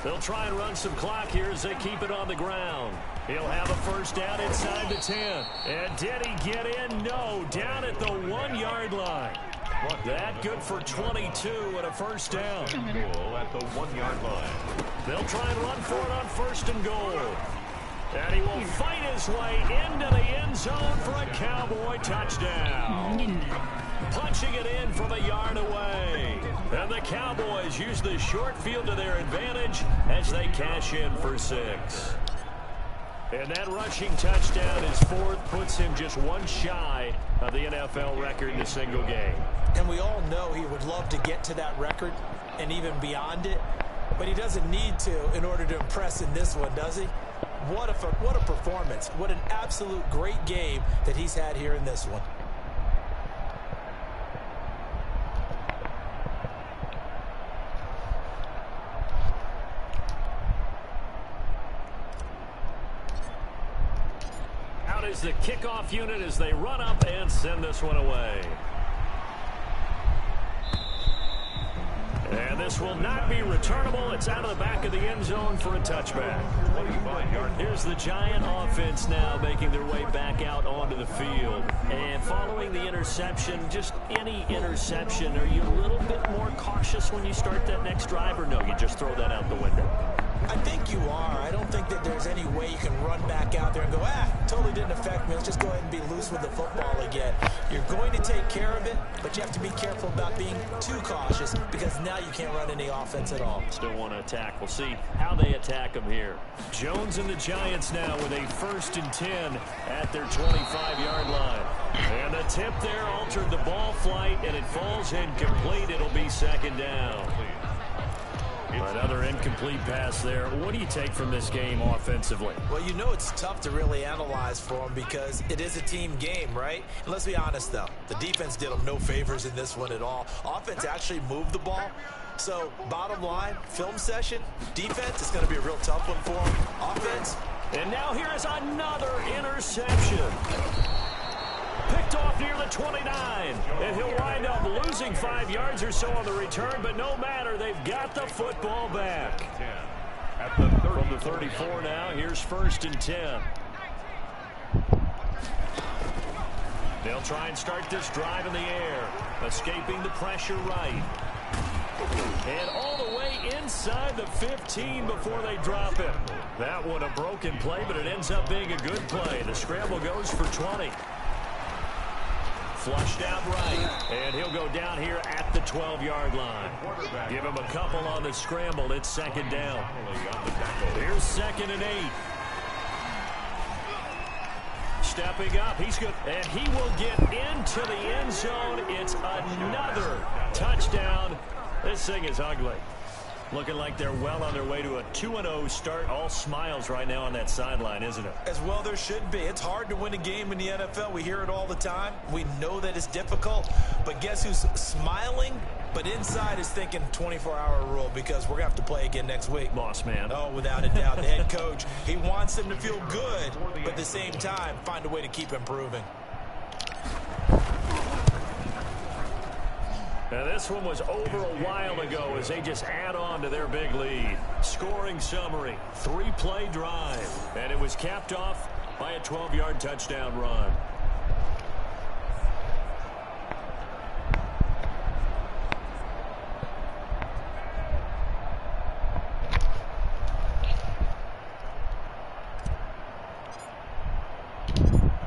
They'll try and run some clock here as they keep it on the ground. He'll have a 1st down inside the 10. And did he get in? No, down at the 1-yard line. That good for 22 and a 1st down. Goal at the 1-yard line. They'll try and run for it on 1st and goal. And he will fight his way into the end zone for a Cowboy touchdown. Punching it in from a yard away. And the Cowboys use the short field to their advantage as they cash in for 6. And that rushing touchdown, his 4th, puts him just one shy of the NFL record in a single game. And we all know he would love to get to that record and even beyond it. But he doesn't need to in order to impress in this one, does he? What a performance. What an absolute great game that he's had here in this one. Out is the kickoff unit as they run up and send this one away. And this will not be returnable. It's out of the back of the end zone for a touchback. Here's the Giant offense now making their way back out onto the field. And following the interception, just any interception, are you a little bit more cautious when you start that next drive, or no, you just throw that out the window? I think you are. I don't think that there's any way you can run back out there and go, totally didn't affect me. Let's just go ahead and be loose with the football again. You're going to take care of it, but you have to be careful about being too cautious because now you can't run any offense at all. Still want to attack. We'll see how they attack them here. Jones and the Giants now with a 1st and 10 at their 25-yard line. And the tip there altered the ball flight, and it falls incomplete. It'll be 2nd down. Another incomplete pass there. What do you take from this game offensively? Well, you know it's tough to really analyze for them because it is a team game, right? And let's be honest, though. The defense did them no favors in this one at all. Offense actually moved the ball, So, bottom line, film session, defense is going to be a real tough one for him. Offense. And now here is another interception. Picked off near the 29. And he'll wind up losing 5 yards or so on the return, but no matter, they've got the football back. At the 30. From the 34 now, here's 1st and 10. They'll try and start this drive in the air, escaping the pressure right. And all the way inside the 15 before they drop it. That one a broken play, but it ends up being a good play. The scramble goes for 20. Flushed out right, and he'll go down here at the 12-yard line. Give him a couple on the scramble. It's 2nd down. Here's 2nd and 8. Stepping up, he's good, and he will get into the end zone. It's another touchdown. This thing is ugly. Looking like they're well on their way to a 2-0 start. All smiles right now on that sideline, isn't it? As well there should be. It's hard to win a game in the NFL. We hear it all the time. We know that it's difficult. But guess who's smiling? But inside is thinking 24-hour rule, because we're going to have to play again next week. Boss man. Oh, without a doubt. The head coach, he wants them to feel good, but at the same time, find a way to keep improving. Now this one was over a while ago as they just add on to their big lead. Scoring summary, 3-play drive, and it was capped off by a 12-yard touchdown run.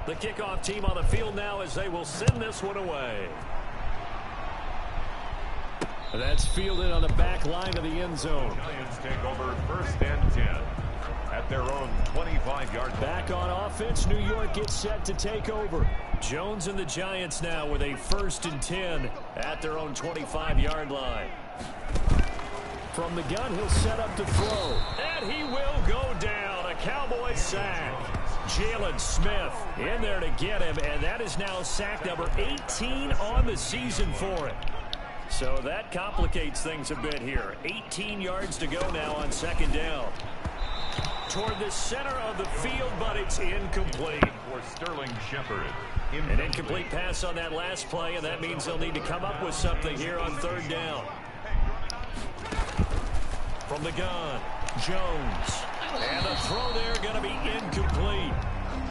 The kickoff team on the field now as they will send this one away. That's fielded on the back line of the end zone. Giants take over 1st and 10 at their own 25-yard line. Back on offense, New York gets set to take over. Jones and the Giants now with a 1st and 10 at their own 25-yard line. From the gun, he'll set up to throw. And he will go down. A Cowboy sack. Jalen Smith in there to get him, and that is now sack number 18 on the season for him. So that complicates things a bit here. 18 yards to go now on 2nd down. Toward the center of the field, but it's incomplete. For Sterling Shepard. An incomplete pass on that last play, and that means they'll need to come up with something here on 3rd down. From the gun, Jones. And the throw there going to be incomplete.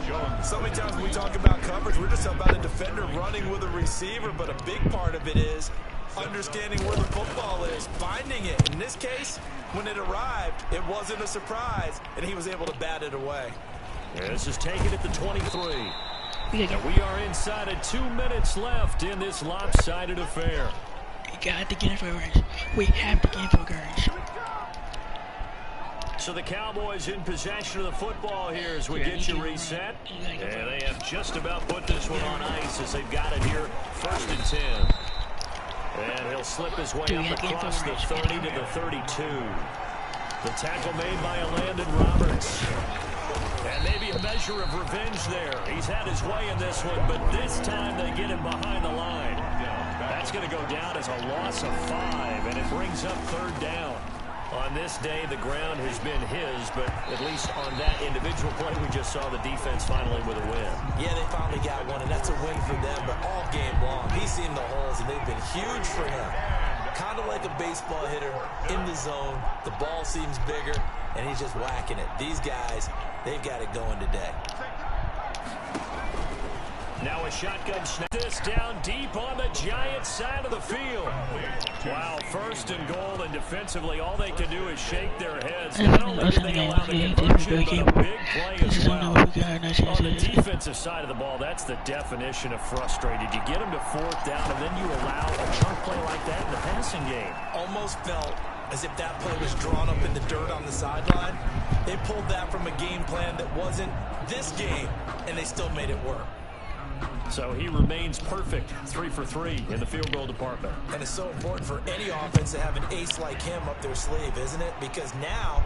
Jones. So many times when we talk about coverage, we're just about a defender running with a receiver, but a big part of it is understanding where the football is, finding it. In this case, when it arrived, it wasn't a surprise, and he was able to bat it away. Yeah, this is taken at the 23. And we are inside of 2 minutes left in this lopsided affair. We got to get it for orange. We have to get it for orange. So the Cowboys in possession of the football here as we get you reset. And they have just about put this one on ice as they've got it here. 1st and 10. And he'll slip his way up across the 30 to the 32. The tackle made by Landon Roberts. And maybe a measure of revenge there. He's had his way in this one, but this time they get him behind the line. That's going to go down as a loss of 5, and it brings up 3rd down. On this day, the ground has been his, but at least on that individual play, we just saw the defense finally with a win. Yeah, they finally got one, and that's a win for them, but all game long, he's seen the holes, and they've been huge for him. Kind of like a baseball hitter in the zone. The ball seems bigger, and he's just whacking it. These guys, they've got it going today. Now a shotgun snap. This down deep on the Giants side of the field. Wow, 1st and goal, and defensively, all they can do is shake their heads. Not only did they allow the conversion, but a big play as well. On the defensive side of the ball, that's the definition of frustrated. You get them to 4th down, and then you allow a chunk play like that in the passing game. Almost felt as if that play was drawn up in the dirt on the sideline. They pulled that from a game plan that wasn't this game, and they still made it work. So he remains perfect, 3 for 3 in the field goal department. And it's so important for any offense to have an ace like him up their sleeve, isn't it? Because now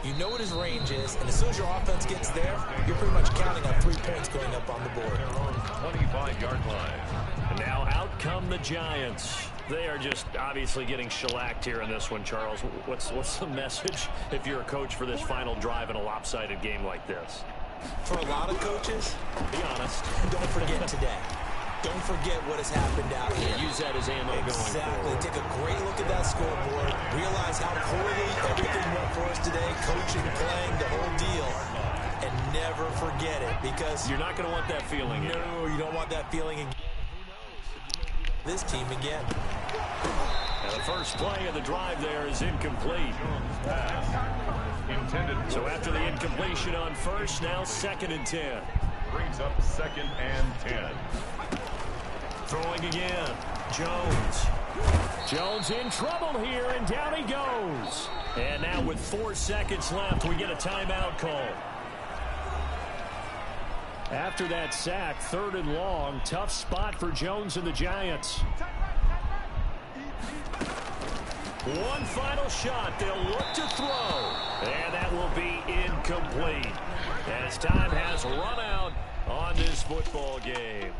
you know what his range is, and as soon as your offense gets there, you're pretty much counting on 3 points going up on the board. 25-yard line. And now out come the Giants. They are just obviously getting shellacked here in this one, Charles. What's the message if you're a coach for this final drive in a lopsided game like this? For a lot of coaches, Be honest. don't forget today. Don't forget what has happened out here. Use that as ammo going Exactly. forward. Take a great look at that scoreboard. Realize how poorly everything went for us today. Coaching, playing, the whole deal. And never forget it, because You're not going to want that feeling again. no, you don't want that feeling again. This team again. And the first play of the drive there is incomplete. Intended. So after the incompletion on first, now 2nd and 10. Brings up 2nd and 10. Throwing again. Jones. Jones in trouble here, and down he goes. And now with 4 seconds left, we get a timeout call. After that sack, 3rd and long. Tough spot for Jones and the Giants. One final shot. They'll look to throw. And that will be incomplete, as time has run out on this football game.